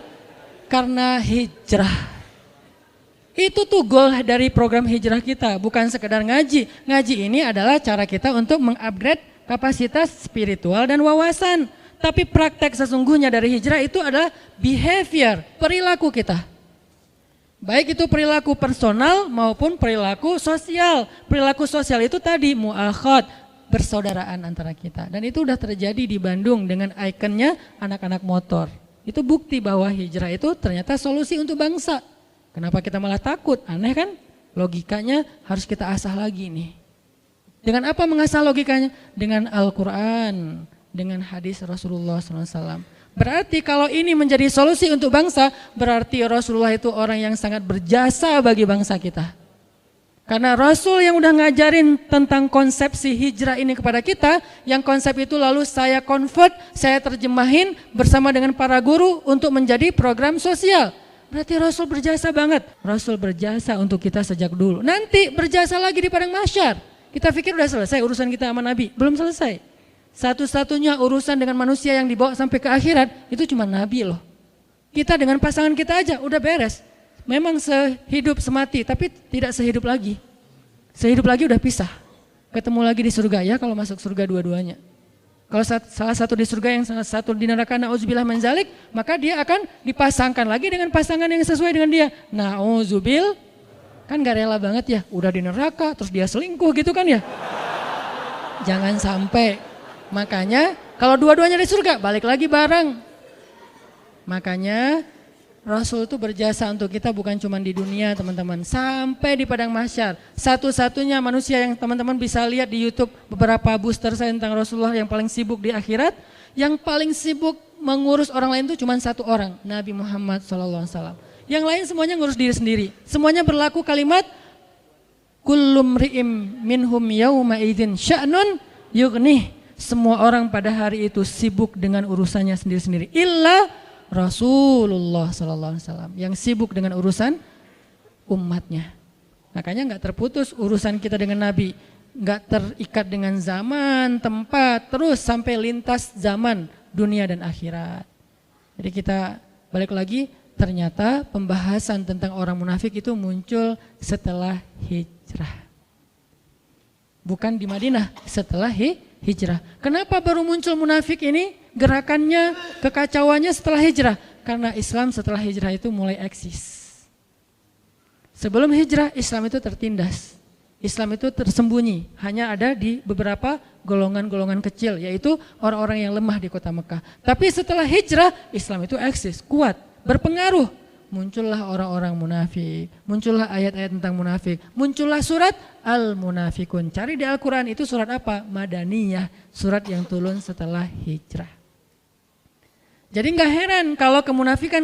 karena hijrah. Itu tuh goal dari program hijrah kita, bukan sekedar ngaji. Ngaji ini adalah cara kita untuk mengupgrade kapasitas spiritual dan wawasan. Tapi praktek sesungguhnya dari hijrah itu adalah behavior, perilaku kita. Baik itu perilaku personal maupun perilaku sosial. Perilaku sosial itu tadi mu'akhad, persaudaraan antara kita. Dan itu udah terjadi di Bandung dengan ikonnya anak-anak motor. Itu bukti bahwa hijrah itu ternyata solusi untuk bangsa. Kenapa kita malah takut? Aneh kan? Logikanya harus kita asah lagi nih. Dengan apa mengasah logikanya? Dengan Al-Quran, dengan hadis Rasulullah SAW. Berarti kalau ini menjadi solusi untuk bangsa, berarti Rasulullah itu orang yang sangat berjasa bagi bangsa kita. Karena Rasul yang udah ngajarin tentang konsepsi hijrah ini kepada kita, yang konsep itu lalu saya convert, saya terjemahin bersama dengan para guru untuk menjadi program sosial. Berarti Rasul berjasa banget. Rasul berjasa untuk kita sejak dulu. Nanti berjasa lagi di padang mahsyar. Kita pikir udah selesai urusan kita sama Nabi. Belum selesai. Satu-satunya urusan dengan manusia yang dibawa sampai ke akhirat, itu cuma Nabi loh. Kita dengan pasangan kita aja udah beres. Memang sehidup semati, tapi tidak sehidup lagi. Sehidup lagi udah pisah. Ketemu lagi di surga ya kalau masuk surga dua-duanya. Kalau salah satu di surga yang salah satu di neraka, na'udzubillah min zalik, maka dia akan dipasangkan lagi dengan pasangan yang sesuai dengan dia. Na'udzubil, kan gak rela banget ya, udah di neraka terus dia selingkuh gitu kan ya. Jangan sampai. Makanya kalau dua-duanya di surga, balik lagi bareng. Makanya Rasul itu berjasa untuk kita bukan cuma di dunia teman-teman, sampai di padang mahsyar. Satu-satunya manusia yang teman-teman bisa lihat di YouTube beberapa booster saya tentang Rasulullah yang paling sibuk di akhirat, yang paling sibuk mengurus orang lain itu cuma satu orang, Nabi Muhammad SAW. Yang lain semuanya ngurus diri sendiri. Semuanya berlaku kalimat kullum ri'im minhum yawma idzin sya'nun yughnih. Semua orang pada hari itu sibuk dengan urusannya sendiri-sendiri. Illa Rasulullah SAW yang sibuk dengan urusan umatnya. Makanya nggak terputus urusan kita dengan Nabi, nggak terikat dengan zaman, tempat, terus sampai lintas zaman dunia dan akhirat. Jadi kita balik lagi Ternyata pembahasan tentang orang munafik itu muncul setelah hijrah. Bukan di Madinah, setelah hijrah. Kenapa baru muncul munafik ini? Gerakannya, kekacauannya setelah hijrah. Karena Islam setelah hijrah itu mulai eksis. Sebelum hijrah, Islam itu tertindas. Islam itu tersembunyi, hanya ada di beberapa golongan-golongan kecil, yaitu orang-orang yang lemah di kota Mekah. Tapi setelah hijrah, Islam itu eksis, kuat, berpengaruh. Muncullah orang-orang munafik, muncullah ayat-ayat tentang munafik, muncullah surat Al-Munafikun. Cari di Al-Quran itu surat apa? Madaniyah, surat yang turun setelah hijrah. Jadi nggak heran kalau kemunafikan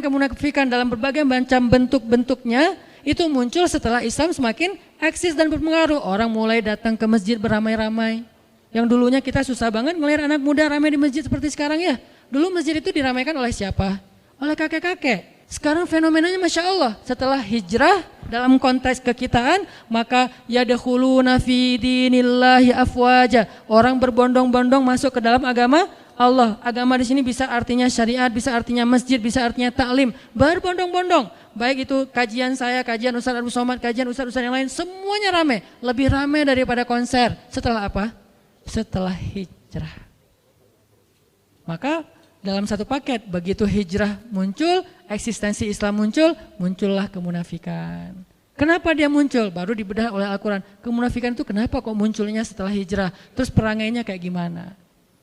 dalam berbagai macam bentuk-bentuknya itu muncul setelah Islam semakin eksis dan berpengaruh. Orang mulai datang ke masjid beramai-ramai. Yang dulunya kita susah banget melihat anak muda ramai di masjid seperti sekarang ya. Dulu masjid itu diramaikan oleh siapa? Oleh kakek-kakek. Sekarang fenomenanya Masya Allah. Setelah hijrah dalam konteks kekitaan, maka yadkhuluna fi dinillahi afwaja. Orang berbondong-bondong masuk ke dalam agama Allah. Agama di sini bisa artinya syariat, bisa artinya masjid, bisa artinya taklim. Berbondong-bondong. Baik itu kajian saya, kajian Ustaz Abu Somad, kajian Ustaz-Ustaz yang lain, semuanya ramai. Lebih ramai daripada konser. Setelah apa? Setelah hijrah. Maka dalam satu paket, begitu hijrah muncul, eksistensi Islam muncul, muncullah kemunafikan. Kenapa dia muncul? Baru dibedah oleh Al-Quran. Kemunafikan itu kenapa kok munculnya setelah hijrah? Terus perangainya kayak gimana?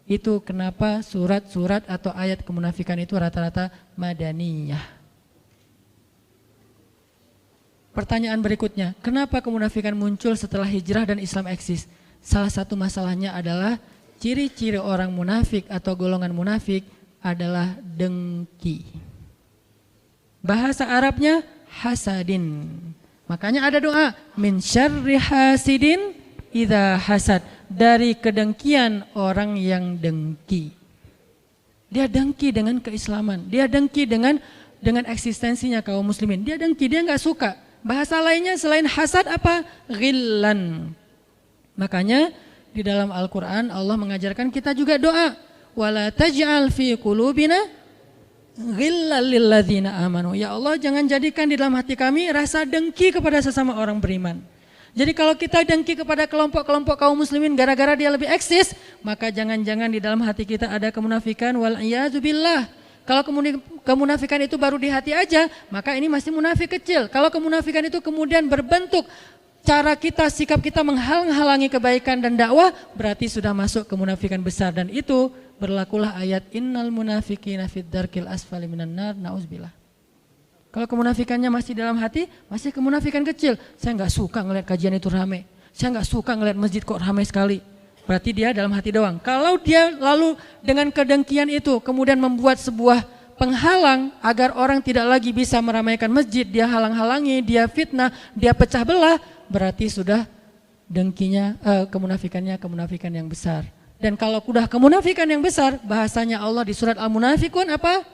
Itu kenapa surat-surat atau ayat kemunafikan itu rata-rata madaniyah. Pertanyaan berikutnya, kenapa kemunafikan muncul setelah hijrah dan Islam eksis? Salah satu masalahnya adalah ciri-ciri orang munafik atau golongan munafik adalah dengki. Bahasa Arabnya hasadin. Makanya ada doa, min syarri hasidin idza hasad, dari kedengkian orang yang dengki. Dia dengki dengan keislaman, dia dengki dengan eksistensinya kaum muslimin. Dia dengki, dia enggak suka. Bahasa lainnya selain hasad apa? Ghillan. Makanya di dalam Al-Quran Allah mengajarkan kita juga doa. Wala taj'al fi qulubina ghillan lilladzina amanu. Ya Allah, jangan jadikan di dalam hati kami rasa dengki kepada sesama orang beriman. Jadi kalau kita dengki kepada kelompok-kelompok kaum muslimin gara-gara dia lebih eksis, maka jangan-jangan di dalam hati kita ada kemunafikan wal iyadzu billah. Kalau kemunafikan itu baru di hati aja, maka ini masih munafik kecil. Kalau kemunafikan itu kemudian berbentuk cara kita, sikap kita menghalang-halangi kebaikan dan dakwah, berarti sudah masuk kemunafikan besar. Dan itu berlakulah ayat innal munafiqina fid darkil asfali minan nar, na'udzubillah. Kalau kemunafikannya masih dalam hati, masih kemunafikan kecil. Saya nggak suka ngelihat kajian itu ramai. Saya nggak suka ngelihat masjid kok ramai sekali. Berarti dia dalam hati doang. Kalau dia lalu dengan kedengkian itu kemudian membuat sebuah penghalang agar orang tidak lagi bisa meramaikan masjid, dia halang-halangi, dia fitnah, dia pecah belah, berarti sudah dengkinya, kemunafikan yang besar. Dan kalau sudah kemunafikan yang besar, bahasanya Allah di surat Al-Munafikun apa?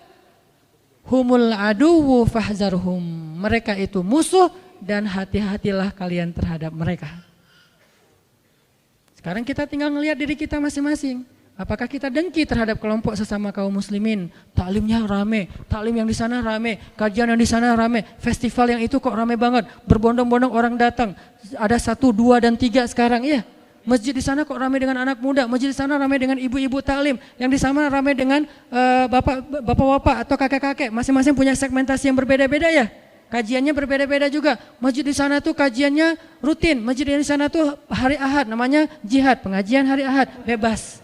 Humul aduwu fahzarhum. Mereka itu musuh dan hati-hatilah kalian terhadap mereka. Sekarang kita tinggal ngelihat diri kita masing-masing. Apakah kita dengki terhadap kelompok sesama kaum muslimin? Taklimnya rame, taklim yang di sana rame, kajian yang di sana rame, festival yang itu kok rame banget, berbondong-bondong orang datang. Ada 1, 2, dan 3 sekarang ya. Masjid di sana kok rame dengan anak muda, masjid di sana rame dengan ibu-ibu taklim, yang di sana rame dengan bapak-bapak atau kakek-kakek. Masing-masing punya segmentasi yang berbeda-beda ya. Kajiannya berbeda-beda juga. Masjid di sana tuh kajiannya rutin. Masjid di sana tuh hari Ahad, namanya jihad, pengajian hari Ahad, bebas.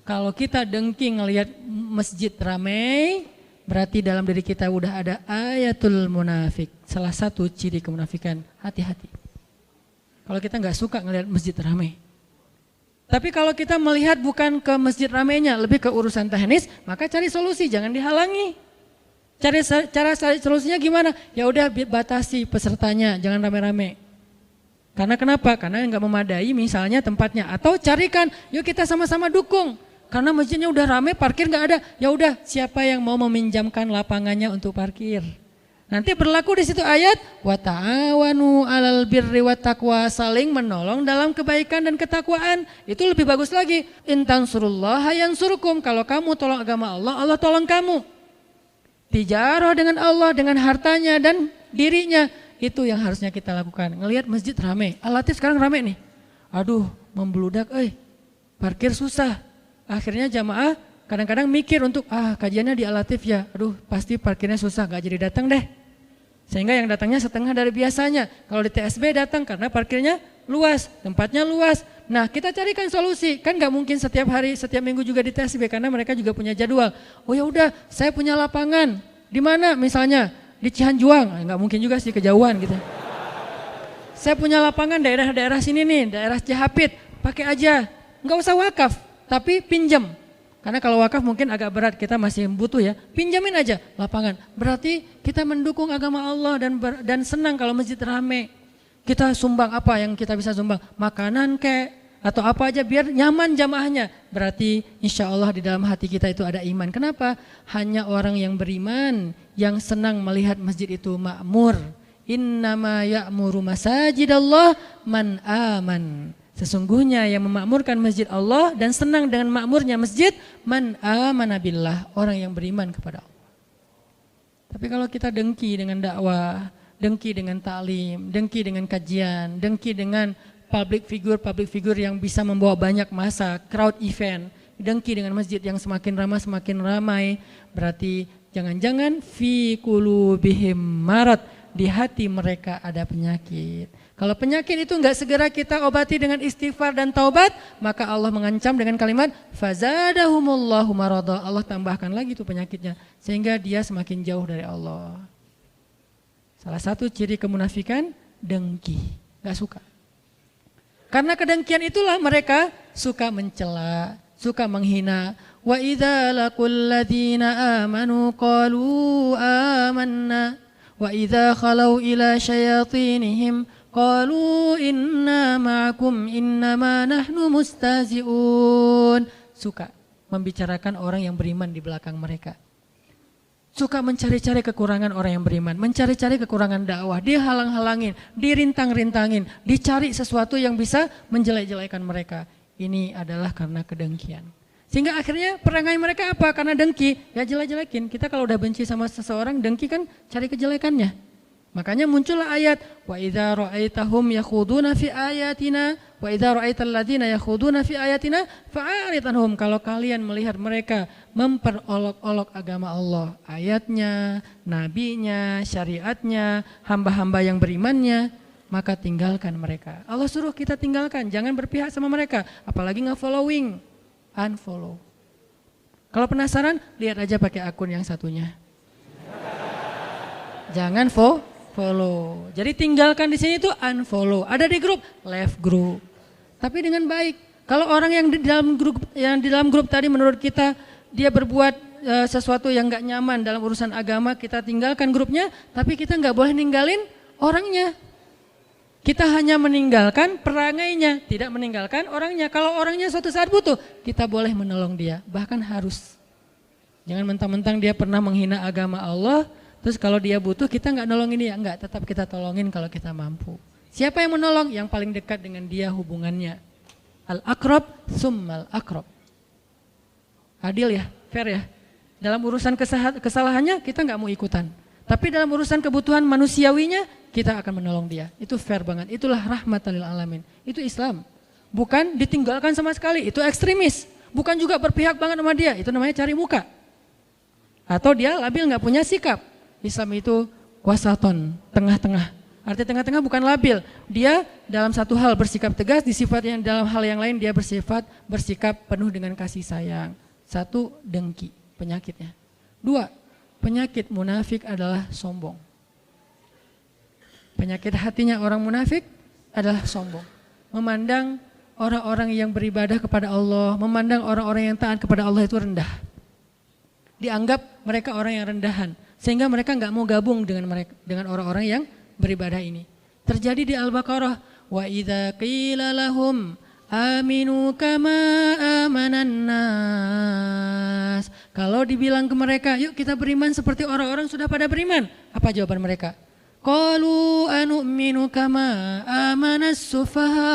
Kalau kita dengki ngelihat masjid ramai, berarti dalam diri kita udah ada ayatul munafik. Salah satu ciri kemunafikan, hati-hati. Kalau kita nggak suka ngelihat masjid ramai. Tapi kalau kita melihat bukan ke masjid ramainya, lebih ke urusan teknis, maka cari solusi, jangan dihalangi. Cara solusinya gimana? Ya udah batasi pesertanya, jangan rame-rame. Karena kenapa? Karena nggak memadai misalnya tempatnya. Atau carikan, yuk kita sama-sama dukung. Karena masjidnya udah rame, parkir nggak ada. Ya udah, siapa yang mau meminjamkan lapangannya untuk parkir? Nanti berlaku di situ ayat wa ta'awanu 'alal birri wat taqwa, saling menolong dalam kebaikan dan ketakwaan. Itu lebih bagus lagi. In tansurullaha yansurkum, kalau kamu tolong agama Allah, Allah tolong kamu. Tijarah dengan Allah, dengan hartanya dan dirinya. Itu yang harusnya kita lakukan. Ngelihat masjid rame. Al-Latif sekarang rame nih. Aduh, membludak, parkir susah. Akhirnya jamaah kadang-kadang mikir untuk, kajiannya di Al-Latif ya. Aduh, pasti parkirnya susah, gak jadi datang deh. Sehingga yang datangnya setengah dari biasanya. Kalau di TSB datang karena parkirnya luas, tempatnya luas. Nah, kita carikan solusi. Kan nggak mungkin setiap hari, setiap minggu juga di TSB karena mereka juga punya jadwal. Oh ya udah, saya punya lapangan. Di mana misalnya? Di Cihanjuang. Nggak mungkin juga sih, kejauhan gitu. Saya punya lapangan daerah-daerah sini nih, daerah Cihapit. Pakai aja. Nggak usah wakaf, tapi pinjam. Karena kalau wakaf mungkin agak berat, kita masih butuh ya. Pinjamin aja lapangan. Berarti kita mendukung agama Allah dan senang kalau masjid rame. Kita sumbang apa yang kita bisa sumbang? Makanan kek atau apa aja biar nyaman jamaahnya. Berarti insya Allah di dalam hati kita itu ada iman. Kenapa? Hanya orang yang beriman yang senang melihat masjid itu makmur. Innama ya'muru masajidallah man aman. Sesungguhnya yang memakmurkan masjid Allah dan senang dengan makmurnya masjid man amana billah, orang yang beriman kepada Allah. Tapi kalau kita dengki dengan dakwah, dengki dengan taklim, dengki dengan kajian, dengki dengan public figure yang bisa membawa banyak massa, crowd event, dengki dengan masjid yang semakin ramai, berarti jangan-jangan fi qulubihim marad, di hati mereka ada penyakit. Kalau penyakit itu enggak segera kita obati dengan istighfar dan taubat, maka Allah mengancam dengan kalimat fazadahumullahu marada, Allah tambahkan lagi itu penyakitnya sehingga dia semakin jauh dari Allah. Salah satu ciri kemunafikan dengki, enggak suka. Karena kedengkian itulah mereka suka mencela, suka menghina. Wa idza laqul ladzina amanu qalu amanna wa idza khalau ila syayatinihim qalu inna ma'akum innama nahnu mustazi'un. Suka membicarakan orang yang beriman di belakang mereka. Suka mencari-cari kekurangan orang yang beriman, mencari-cari kekurangan dakwah, dihalang-halangin, dirintang-rintangin, dicari sesuatu yang bisa menjelek-jelekan mereka. Ini adalah karena kedengkian. Sehingga akhirnya perangai mereka apa? Karena dengki, ya jelek-jelekin. Kita kalau udah benci sama seseorang, dengki kan cari kejelekannya. Makanya muncullah ayat wa idza ra'aitahum yakhuduna fi ayatina wa idza ra'aital ladzina yakhuduna fi ayatina fa'arid anhum. Kalau kalian melihat mereka memperolok-olok agama Allah, ayatnya, nabinya, syariatnya, hamba-hamba yang berimannya, maka tinggalkan mereka. Allah suruh kita tinggalkan, jangan berpihak sama mereka, apalagi nge-following, unfollow. Kalau penasaran, lihat aja pakai akun yang satunya. Jangan follow. Jadi tinggalkan di sini itu unfollow. Ada di grup, left grup. Tapi dengan baik. Kalau orang yang di dalam grup tadi menurut kita dia berbuat sesuatu yang enggak nyaman dalam urusan agama, kita tinggalkan grupnya, tapi kita enggak boleh ninggalin orangnya. Kita hanya meninggalkan perangainya, tidak meninggalkan orangnya. Kalau orangnya suatu saat butuh, kita boleh menolong dia, bahkan harus. Jangan mentang-mentang dia pernah menghina agama Allah, terus kalau dia butuh kita nggak nolongin dia, enggak, tetap kita tolongin kalau kita mampu. Siapa yang menolong? Yang paling dekat dengan dia hubungannya. Al-aqrab summal aqrab. Adil ya, fair ya. Dalam urusan kesalahannya kita nggak mau ikutan. Tapi dalam urusan kebutuhan manusiawinya kita akan menolong dia. Itu fair banget. Itulah rahmatan lil alamin. Itu Islam. Bukan ditinggalkan sama sekali. Itu ekstremis. Bukan juga berpihak banget sama dia. Itu namanya cari muka. Atau dia labil nggak punya sikap. Islam itu wasaton, tengah-tengah. Arti tengah-tengah bukan labil. Dia dalam satu hal bersikap tegas, di sifat yang dalam hal yang lain dia bersikap penuh dengan kasih sayang. Satu, dengki, penyakitnya. Dua, penyakit munafik adalah sombong. Penyakit hatinya orang munafik adalah sombong. Memandang orang-orang yang beribadah kepada Allah, memandang orang-orang yang taat kepada Allah itu rendah. Dianggap mereka orang yang rendahan. Sehingga mereka nggak mau gabung dengan orang-orang yang beribadah ini. Terjadi di Al-Baqarah, wa idza qila lahum aminu kama amanan nas. Kalau dibilang ke mereka, yuk kita beriman seperti orang-orang sudah pada beriman. Apa jawaban mereka? Qalu anu'minu kama amanas sufaha.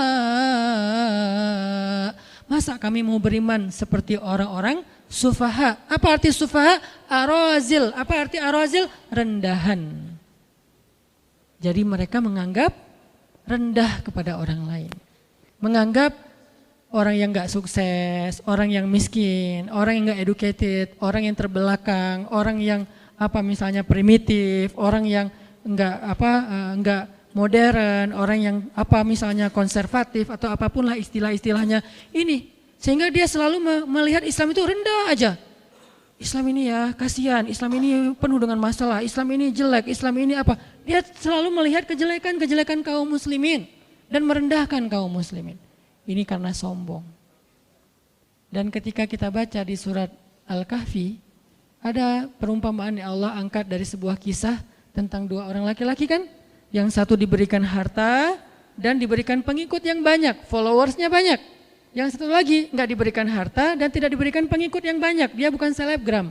Masa kami mau beriman seperti orang-orang Sufaha. Apa arti sufaha? Arazil. Apa arti arazil? Rendahan. Jadi mereka menganggap rendah kepada orang lain. Menganggap orang yang gak sukses, orang yang miskin, orang yang gak educated, orang yang terbelakang, orang yang misalnya primitif, orang yang enggak modern, orang yang misalnya konservatif atau apapun lah istilah-istilahnya ini, sehingga dia selalu melihat Islam itu rendah aja. Islam ini ya kasihan, Islam ini penuh dengan masalah, Islam ini jelek, Islam ini apa? Dia selalu melihat kejelekan-kejelekan kaum muslimin dan merendahkan kaum muslimin. Ini karena sombong. Dan ketika kita baca di surat Al-Kahfi, ada perumpamaan yang Allah angkat dari sebuah kisah tentang dua orang laki-laki kan, yang satu diberikan harta dan diberikan pengikut yang banyak, followersnya banyak. Yang satu lagi nggak diberikan harta dan tidak diberikan pengikut yang banyak, dia bukan selebgram.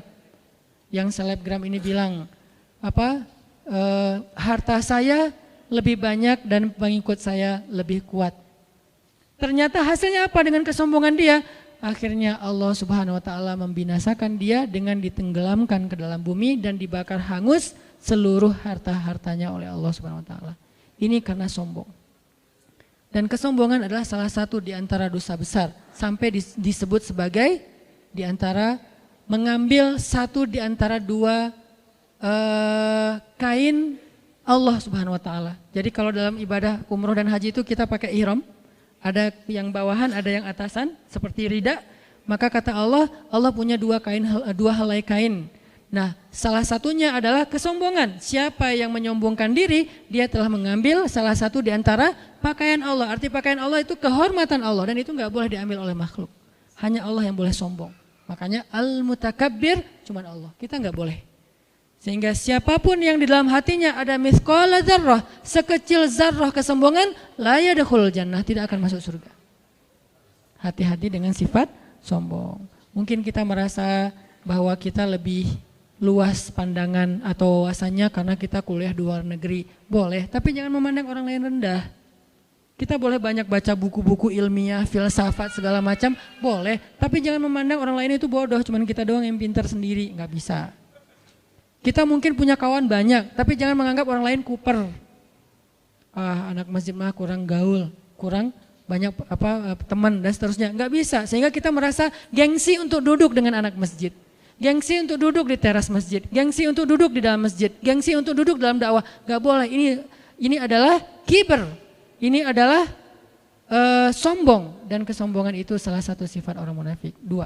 Yang selebgram ini bilang harta saya lebih banyak dan pengikut saya lebih kuat. Ternyata hasilnya apa dengan kesombongan dia? Akhirnya Allah Subhanahu wa taala membinasakan dia dengan ditenggelamkan ke dalam bumi dan dibakar hangus seluruh harta-hartanya oleh Allah Subhanahu wa taala. Ini karena sombong. Dan kesombongan adalah salah satu di antara dosa besar, sampai disebut sebagai di antara mengambil satu di antara dua kain Allah Subhanahu wa taala. Jadi kalau dalam ibadah umroh dan haji itu kita pakai ihram, ada yang bawahan, ada yang atasan, seperti rida. Maka kata Allah, Allah punya dua helai kain. Nah, salah satunya adalah kesombongan. Siapa yang menyombongkan diri, dia telah mengambil salah satu di antara pakaian Allah. Arti pakaian Allah itu kehormatan Allah dan itu nggak boleh diambil oleh makhluk. Hanya Allah yang boleh sombong. Makanya al-mutakabbir cuma Allah. Kita nggak boleh. Sehingga siapapun yang di dalam hatinya ada mithqala dzarrah, sekecil zarrah kesombongan, la yadkhulul jannah, tidak akan masuk surga. Hati-hati dengan sifat sombong. Mungkin kita merasa bahwa kita lebih luas pandangan atau wawasannya karena kita kuliah di luar negeri. Boleh, tapi jangan memandang orang lain rendah. Kita boleh banyak baca buku-buku ilmiah, filsafat segala macam, boleh. Tapi jangan memandang orang lain itu bodoh, cuman kita doang yang pintar sendiri, nggak bisa. Kita mungkin punya kawan banyak, tapi jangan menganggap orang lain kuper. Anak masjid mah kurang gaul, kurang banyak teman dan seterusnya. Nggak bisa, sehingga kita merasa gengsi untuk duduk dengan anak masjid. Gengsi untuk duduk di teras masjid, gengsi untuk duduk di dalam masjid, gengsi untuk duduk dalam dakwah. Nggak boleh, ini adalah kiber, ini adalah sombong. Dan kesombongan itu salah satu sifat orang munafik. 2.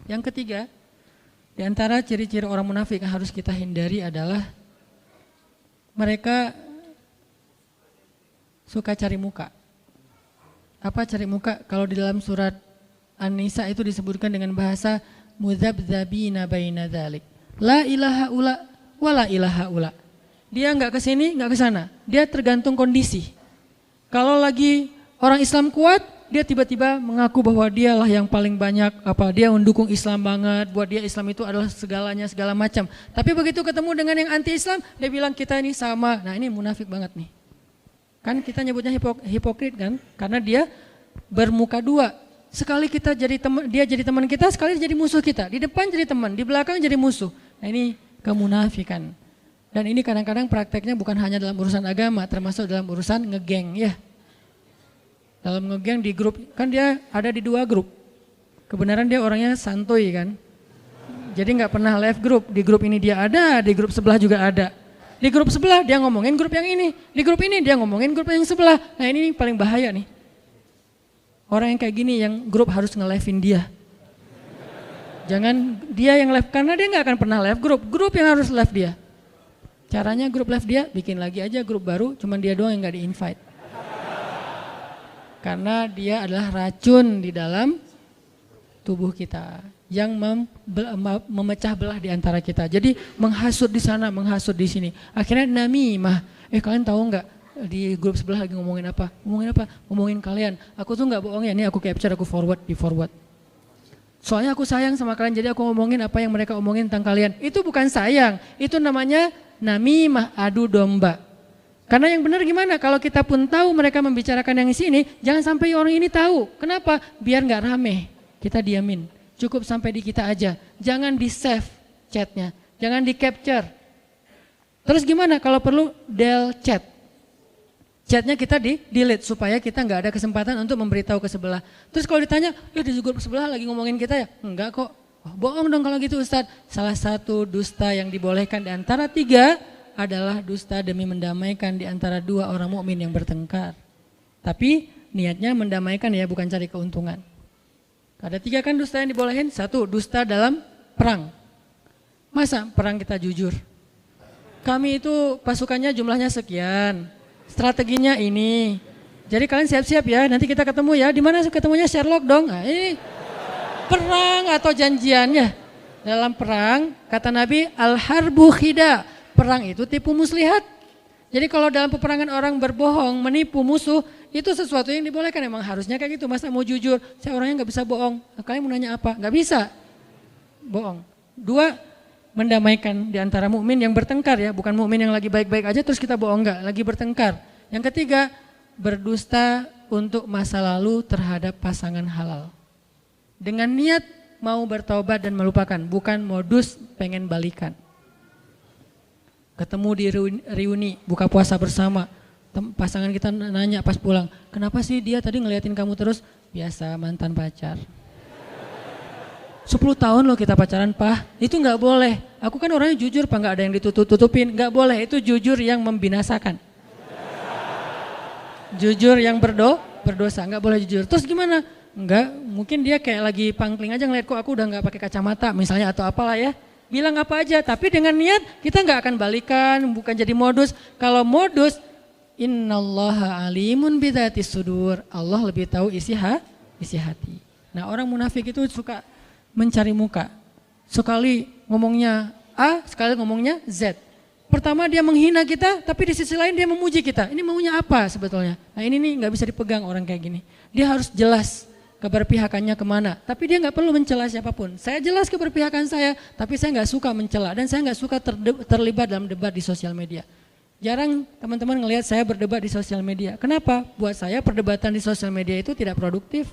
Yang ketiga, di antara ciri-ciri orang munafik yang harus kita hindari adalah mereka suka cari muka. Apa cari muka? Kalau di dalam surat An-Nisa itu disebutkan dengan bahasa mudzabdzabina baina dzalik. La ilaha ula wa la ilaha ula. Dia enggak ke sini, enggak ke sana. Dia tergantung kondisi. Kalau lagi orang Islam kuat, dia tiba-tiba mengaku bahwa dialah yang paling banyak, dia mendukung Islam banget, buat dia Islam itu adalah segalanya, segala macam. Tapi begitu ketemu dengan yang anti-Islam, dia bilang kita ini sama. Nah, ini munafik banget nih. Kan kita nyebutnya hipokrit kan? Karena dia bermuka dua. Sekali kita jadi teman, dia jadi teman kita, sekali jadi musuh kita. Di depan jadi teman, di belakang jadi musuh. Nah, ini kemunafikan. Dan ini kadang-kadang prakteknya bukan hanya dalam urusan agama, termasuk dalam urusan ngegeng ya. Dalam ngegeng di grup, kan dia ada di 2 grup. Kebenaran dia orangnya santuy kan. Jadi nggak pernah left grup. Di grup ini dia ada, di grup sebelah juga ada. Di grup sebelah dia ngomongin grup yang ini. Di grup ini dia ngomongin grup yang sebelah. Nah ini paling bahaya nih. Orang yang kayak gini yang grup harus nge-leave-in dia. Jangan dia yang left, karena dia nggak akan pernah left grup. Grup yang harus left dia. Caranya grup left dia, bikin lagi aja grup baru, cuman dia doang yang nggak di-invite. Karena dia adalah racun di dalam tubuh kita yang memecah belah di antara kita. Jadi menghasut di sana, menghasut di sini. Akhirnya namimah. Kalian tahu nggak di grup sebelah lagi ngomongin apa? Ngomongin apa? Ngomongin kalian. Aku tuh nggak bohong ya, ini aku capture, aku di forward. Soalnya aku sayang sama kalian, jadi aku ngomongin apa yang mereka omongin tentang kalian. Itu bukan sayang, itu namanya namimah, adu domba. Karena yang benar gimana? Kalau kita pun tahu mereka membicarakan yang di sini, jangan sampai orang ini tahu. Kenapa? Biar nggak rame. Kita diamin. Cukup sampai di kita aja. Jangan di save chatnya, jangan di capture. Terus gimana kalau perlu del chat? Chatnya kita di delete supaya kita nggak ada kesempatan untuk memberitahu ke sebelah. Terus kalau ditanya, ya di grup sebelah lagi ngomongin kita ya? Enggak kok. Oh, bohong dong kalau gitu Ustadz. Salah satu dusta yang dibolehkan di antara 3 adalah dusta demi mendamaikan di antara 2 orang mukmin yang bertengkar. Tapi niatnya mendamaikan ya, bukan cari keuntungan. Ada 3 kan dusta yang dibolehin. 1, dusta dalam perang. Masa perang kita jujur? Kami itu pasukannya jumlahnya sekian, strateginya ini. Jadi kalian siap-siap ya, nanti kita ketemu ya. Di mana ketemunya? Sherlock dong. Nah, ini perang atau janjiannya. Dalam perang, kata Nabi, al-harbu khida. Perang itu tipu muslihat. Jadi kalau dalam peperangan orang berbohong, menipu musuh, itu sesuatu yang dibolehkan. Emang harusnya kayak gitu. Masa mau jujur, saya orangnya nggak bisa bohong. Kalian mau nanya apa? Nggak bisa bohong. 2, mendamaikan di antara mukmin yang bertengkar ya, bukan mukmin yang lagi baik-baik aja terus kita bohong, enggak, lagi bertengkar. Yang 3, berdusta untuk masa lalu terhadap pasangan halal. Dengan niat mau bertaubat dan melupakan, bukan modus pengen balikan. Ketemu di reuni, buka puasa bersama, pasangan kita nanya pas pulang, kenapa sih dia tadi ngeliatin kamu terus? Biasa, mantan pacar. 10 tahun loh kita pacaran, Pak. Itu nggak boleh. Aku kan orangnya jujur, Pak, nggak ada yang ditutup-tutupin. Nggak boleh, itu jujur yang membinasakan. Jujur yang berdosa, nggak boleh jujur. Terus gimana? Enggak, mungkin dia kayak lagi pangkling aja ngeliat kok aku udah nggak pakai kacamata misalnya atau apalah ya. Bilang apa aja, tapi dengan niat kita nggak akan balikan, bukan jadi modus. Kalau modus, innallaha alimun bidzatis sudur. Allah lebih tahu isi hati. Nah, orang munafik itu suka mencari muka. Sekali ngomongnya A, sekali ngomongnya Z. Pertama dia menghina kita, tapi di sisi lain dia memuji kita. Ini maunya apa sebetulnya? Nah ini nih nggak bisa dipegang orang kayak gini. Dia harus jelas keberpihakannya kemana. Tapi dia nggak perlu mencela siapapun. Saya jelas keberpihakan saya, tapi saya nggak suka mencela dan saya nggak suka terlibat dalam debat di sosial media. Jarang teman-teman ngelihat saya berdebat di sosial media. Kenapa? Buat saya perdebatan di sosial media itu tidak produktif,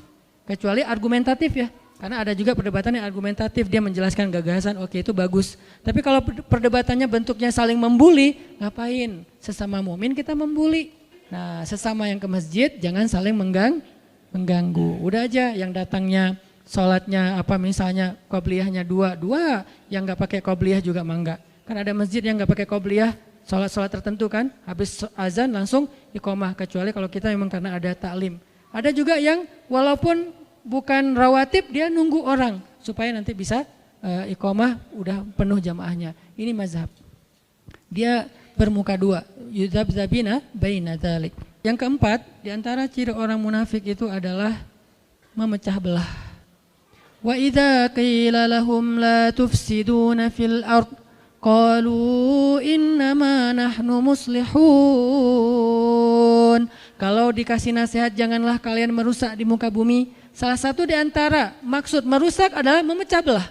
kecuali argumentatif ya. Karena ada juga perdebatan yang argumentatif, dia menjelaskan gagasan, oke itu bagus. Tapi kalau perdebatannya bentuknya saling membuli, ngapain? Sesama mukmin kita membuli. Nah, sesama yang ke masjid jangan saling mengganggu. Udah aja yang datangnya sholatnya apa misalnya qobliyahnya 2, yang nggak pakai qobliyah juga mangga. Kan ada masjid yang nggak pakai qobliyah, sholat tertentu kan, habis azan langsung iqomah, kecuali kalau kita memang karena ada taklim. Ada juga yang walaupun bukan rawatib, dia nunggu orang supaya nanti bisa iqomah udah penuh jamaahnya. Ini mazhab. Dia bermuka 2, yudzabzabina baina dzalik. Yang keempat, di antara ciri orang munafik itu adalah memecah belah. Wa idza qila lahum la tufsiduna fil ard qalu innama nahnu muslihun. Kalau dikasih nasihat janganlah kalian merusak di muka bumi. Salah satu di antara maksud merusak adalah memecah belah.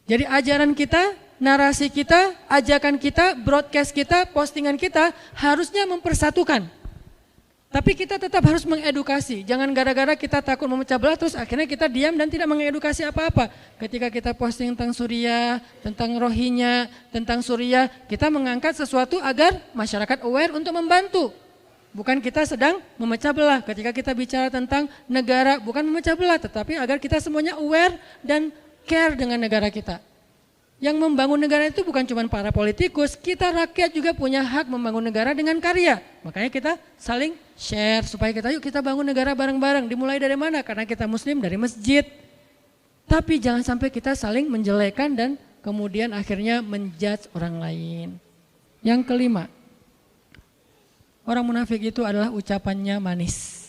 Jadi ajaran kita, narasi kita, ajakan kita, broadcast kita, postingan kita harusnya mempersatukan. Tapi kita tetap harus mengedukasi. Jangan gara-gara kita takut memecah belah terus akhirnya kita diam dan tidak mengedukasi apa-apa. Ketika kita posting tentang Suriah, tentang Rohingya, tentang Suriah, kita mengangkat sesuatu agar masyarakat aware untuk membantu. Bukan kita sedang memecah belah. Ketika kita bicara tentang negara, bukan memecah belah, tetapi agar kita semuanya aware dan care dengan negara kita. Yang membangun negara itu bukan cuma para politikus, kita rakyat juga punya hak membangun negara dengan karya. Makanya kita saling share supaya yuk kita bangun negara bareng-bareng. Dimulai dari mana? Karena kita muslim dari masjid. Tapi jangan sampai kita saling menjelekan dan kemudian akhirnya menjudge orang lain. Yang kelima, orang munafik itu adalah ucapannya manis.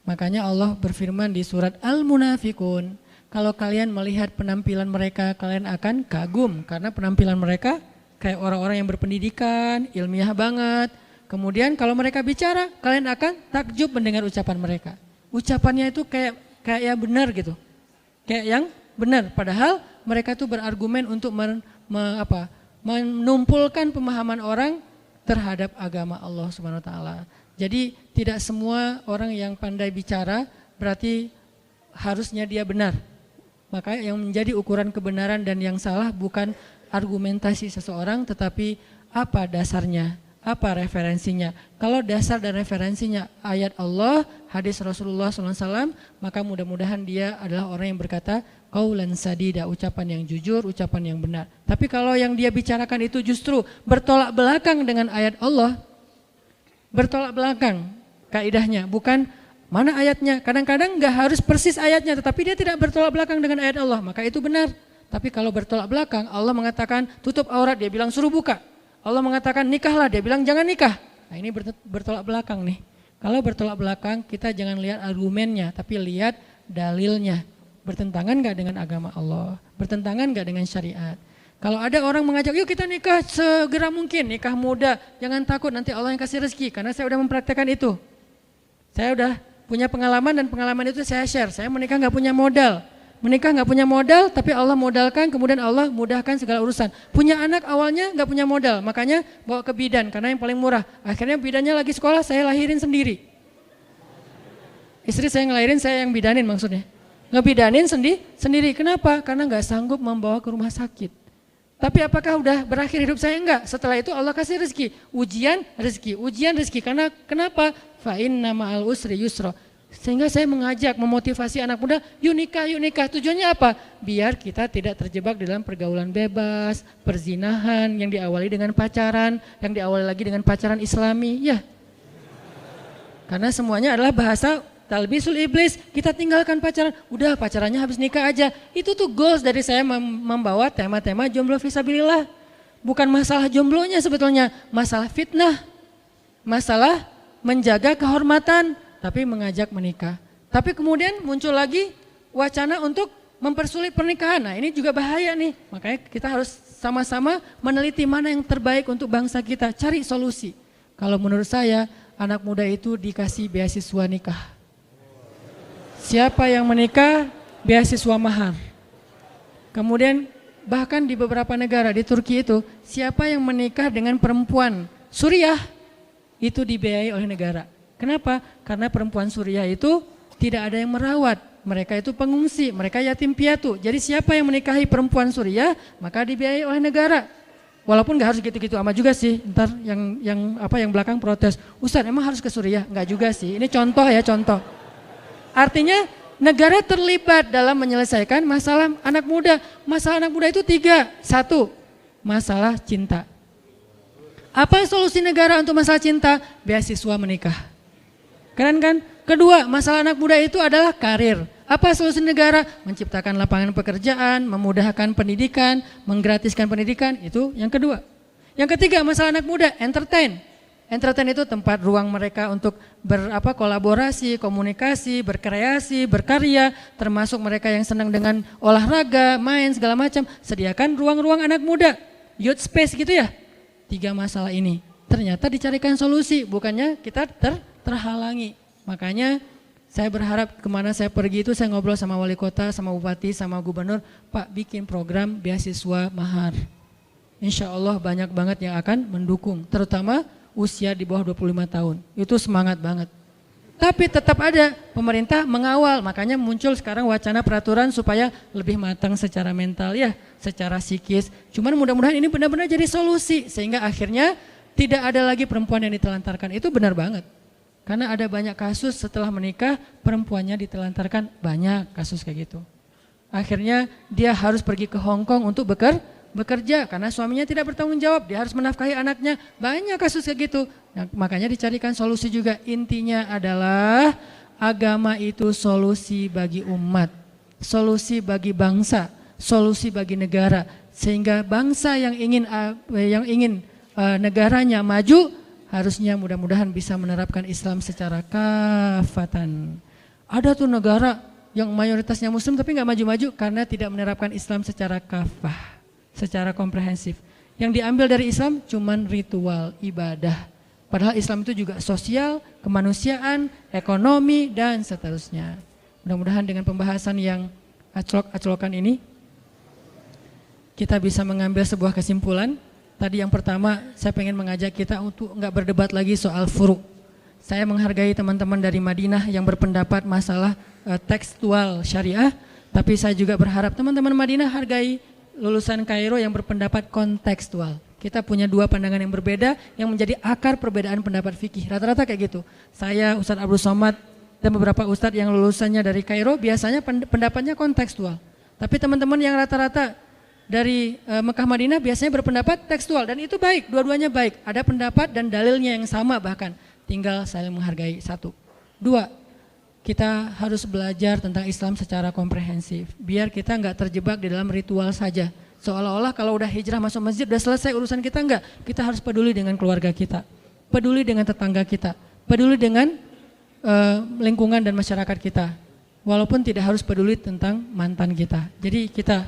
Makanya Allah berfirman di surat Al-Munafikun, kalau kalian melihat penampilan mereka, kalian akan kagum. Karena penampilan mereka kayak orang-orang yang berpendidikan, ilmiah banget. Kemudian kalau mereka bicara, kalian akan takjub mendengar ucapan mereka. Ucapannya itu kayak yang benar gitu. Kayak yang benar. Padahal mereka itu berargumen untuk menumpulkan pemahaman orang terhadap agama Allah Subhanahu wa taala. Jadi tidak semua orang yang pandai bicara berarti harusnya dia benar. Maka yang menjadi ukuran kebenaran dan yang salah bukan argumentasi seseorang, tetapi apa dasarnya, apa referensinya. Kalau dasar dan referensinya ayat Allah, hadis Rasulullah SAW, maka mudah-mudahan dia adalah orang yang berkata qaulan sadida, ucapan yang jujur, ucapan yang benar. Tapi kalau yang dia bicarakan itu justru bertolak belakang dengan ayat Allah, bertolak belakang kaidahnya, bukan mana ayatnya. Kadang-kadang nggak harus persis ayatnya, tetapi dia tidak bertolak belakang dengan ayat Allah, maka itu benar. Tapi kalau bertolak belakang, Allah mengatakan tutup aurat, dia bilang suruh buka. Allah mengatakan nikahlah, dia bilang jangan nikah. Nah ini bertolak belakang nih. Kalau bertolak belakang, kita jangan lihat argumennya, tapi lihat dalilnya. Bertentangan nggak dengan agama Allah? Bertentangan nggak dengan syariat? Kalau ada orang mengajak, yuk kita nikah segera mungkin, nikah muda, jangan takut nanti Allah yang kasih rezeki, karena saya udah mempraktekkan itu. Saya udah punya pengalaman dan pengalaman itu saya share. Saya menikah nggak punya modal. Menikah nggak punya modal, tapi Allah modalkan, kemudian Allah mudahkan segala urusan. Punya anak awalnya nggak punya modal, makanya bawa ke bidan karena yang paling murah. Akhirnya bidannya lagi sekolah, saya lahirin sendiri. Istri saya ngelahirin, saya yang bidanin maksudnya. Ngebidanin sendiri. Kenapa? Karena nggak sanggup membawa ke rumah sakit. Tapi apakah udah berakhir hidup saya? Enggak. Setelah itu Allah kasih rezeki, ujian rezeki. Karena kenapa? Fa inna ma'al usri yusra. Sehingga saya mengajak, memotivasi anak muda, yuk nikah. Tujuannya apa? Biar kita tidak terjebak dalam pergaulan bebas, perzinahan yang diawali dengan pacaran, yang diawali lagi dengan pacaran Islami. Ya. Karena semuanya adalah bahasa talbisul iblis. Kita tinggalkan pacaran, udah pacarannya habis nikah aja. Itu tuh goals dari saya membawa tema-tema jomblo fisabilillah. Bukan masalah jomblonya sebetulnya, masalah fitnah, masalah menjaga kehormatan, tapi mengajak menikah. Tapi kemudian muncul lagi wacana untuk mempersulit pernikahan. Nah ini juga bahaya nih. Makanya kita harus sama-sama meneliti mana yang terbaik untuk bangsa kita. Cari solusi. Kalau menurut saya anak muda itu dikasih beasiswa nikah. Siapa yang menikah beasiswa mahar. Kemudian bahkan di beberapa negara di Turki itu siapa yang menikah dengan perempuan Suriah itu dibiayai oleh negara. Kenapa? Karena perempuan Suriah itu tidak ada yang merawat. Mereka itu pengungsi, mereka yatim piatu. Jadi siapa yang menikahi perempuan Suriah, maka dibiayai oleh negara. Walaupun nggak harus gitu-gitu amat juga sih. Ntar yang belakang protes, Ustaz emang harus ke Suriah? Nggak juga sih. Ini contoh ya, contoh. Artinya negara terlibat dalam menyelesaikan masalah anak muda. Masalah anak muda itu 3. 1, masalah cinta. Apa solusi negara untuk masalah cinta? Beasiswa menikah. Keren kan? Kedua, masalah anak muda itu adalah karir. Apa solusi negara? Menciptakan lapangan pekerjaan, memudahkan pendidikan, menggratiskan pendidikan, itu yang kedua. Yang ketiga, masalah anak muda, entertain. Entertain itu tempat ruang mereka untuk kolaborasi, komunikasi, berkreasi, berkarya, termasuk mereka yang senang dengan olahraga, main segala macam. Sediakan ruang-ruang anak muda, youth space gitu ya. 3 masalah ini ternyata dicarikan solusi, bukannya kita terhalangi. Makanya saya berharap kemana saya pergi itu saya ngobrol sama wali kota, sama bupati, sama gubernur, Pak bikin program beasiswa mahar. Insya Allah banyak banget yang akan mendukung, terutama usia di bawah 25 tahun. Itu semangat banget. Tapi tetap ada pemerintah mengawal, makanya muncul sekarang wacana peraturan supaya lebih matang secara mental ya, secara psikis. Cuman mudah-mudahan ini benar-benar jadi solusi sehingga akhirnya tidak ada lagi perempuan yang ditelantarkan. Itu benar banget. Karena ada banyak kasus setelah menikah perempuannya ditelantarkan, banyak kasus kayak gitu. Akhirnya dia harus pergi ke Hong Kong untuk bekerja karena suaminya tidak bertanggung jawab, dia harus menafkahi anaknya. Banyak kasus kayak gitu. Nah, makanya dicarikan solusi juga. Intinya adalah agama itu solusi bagi umat, solusi bagi bangsa, solusi bagi negara. Sehingga bangsa yang ingin negaranya maju harusnya mudah-mudahan bisa menerapkan Islam secara kafatan. Ada tuh negara yang mayoritasnya muslim tapi nggak maju-maju karena tidak menerapkan Islam secara kafah, secara komprehensif. Yang diambil dari Islam cuman ritual, ibadah. Padahal Islam itu juga sosial, kemanusiaan, ekonomi, dan seterusnya. Mudah-mudahan dengan pembahasan yang aclok-aclokan ini kita bisa mengambil sebuah kesimpulan. Tadi yang pertama saya pengen mengajak kita untuk enggak berdebat lagi soal furu. saya menghargai teman-teman dari Madinah yang berpendapat masalah tekstual syariah, tapi saya juga berharap teman-teman Madinah hargai lulusan Kairo yang berpendapat kontekstual. Kita punya dua pandangan yang berbeda yang menjadi akar perbedaan pendapat fikih. Rata-rata kayak gitu. Saya, Ustadz Abdul Somad, dan beberapa ustadz yang lulusannya dari Kairo biasanya pendapatnya kontekstual. Tapi teman-teman yang rata-rata dari Mekah Madinah biasanya berpendapat tekstual, dan itu baik, dua-duanya baik. Ada pendapat dan dalilnya yang sama bahkan. Tinggal saling menghargai, satu. Dua, kita harus belajar tentang Islam secara komprehensif. Biar kita nggak terjebak di dalam ritual saja. Seolah-olah kalau udah hijrah masuk masjid udah selesai urusan kita, enggak. Kita harus peduli dengan keluarga kita, peduli dengan tetangga kita, peduli dengan lingkungan dan masyarakat kita. Walaupun tidak harus peduli tentang mantan kita. Jadi kita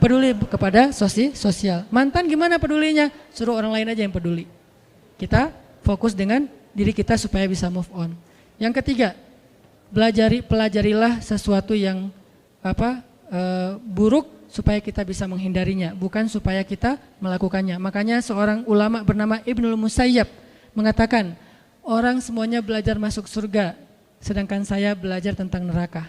peduli kepada sosial. Mantan gimana pedulinya? Suruh orang lain aja yang peduli. Kita fokus dengan diri kita supaya bisa move on. Yang ketiga, pelajarilah sesuatu yang buruk supaya kita bisa menghindarinya, bukan supaya kita melakukannya. Makanya seorang ulama bernama Ibnul Musayyab mengatakan, orang semuanya belajar masuk surga, sedangkan saya belajar tentang neraka.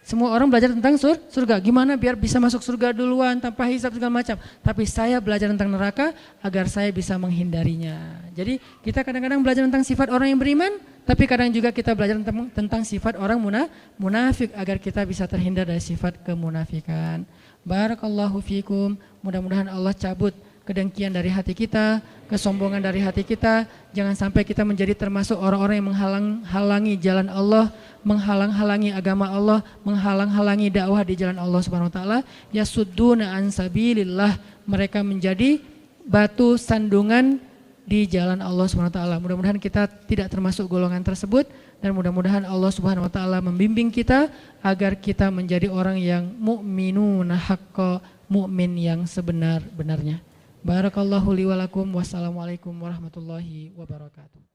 Semua orang belajar tentang surga, gimana biar bisa masuk surga duluan tanpa hisab segala macam. Tapi saya belajar tentang neraka agar saya bisa menghindarinya. Jadi kita kadang-kadang belajar tentang sifat orang yang beriman, tapi kadang juga kita belajar tentang sifat orang munafik agar kita bisa terhindar dari sifat kemunafikan. Barakallahu fikum, mudah-mudahan Allah cabut kedengkian dari hati kita, kesombongan dari hati kita. Jangan sampai kita menjadi termasuk orang-orang yang menghalang-halangi jalan Allah, menghalang-halangi agama Allah, menghalang-halangi dakwah di jalan Allah Subhanahu wa taala. Yasudduna an sabilillah, mereka menjadi batu sandungan di jalan Allah Subhanahu wa taala. Mudah-mudahan kita tidak termasuk golongan tersebut, dan mudah-mudahan Allah Subhanahu wa taala membimbing kita agar kita menjadi orang yang mukminuna haqqa, mukmin yang sebenar-benarnya. Barakallahu li wa lakum, wassalamualaikum warahmatullahi wabarakatuh.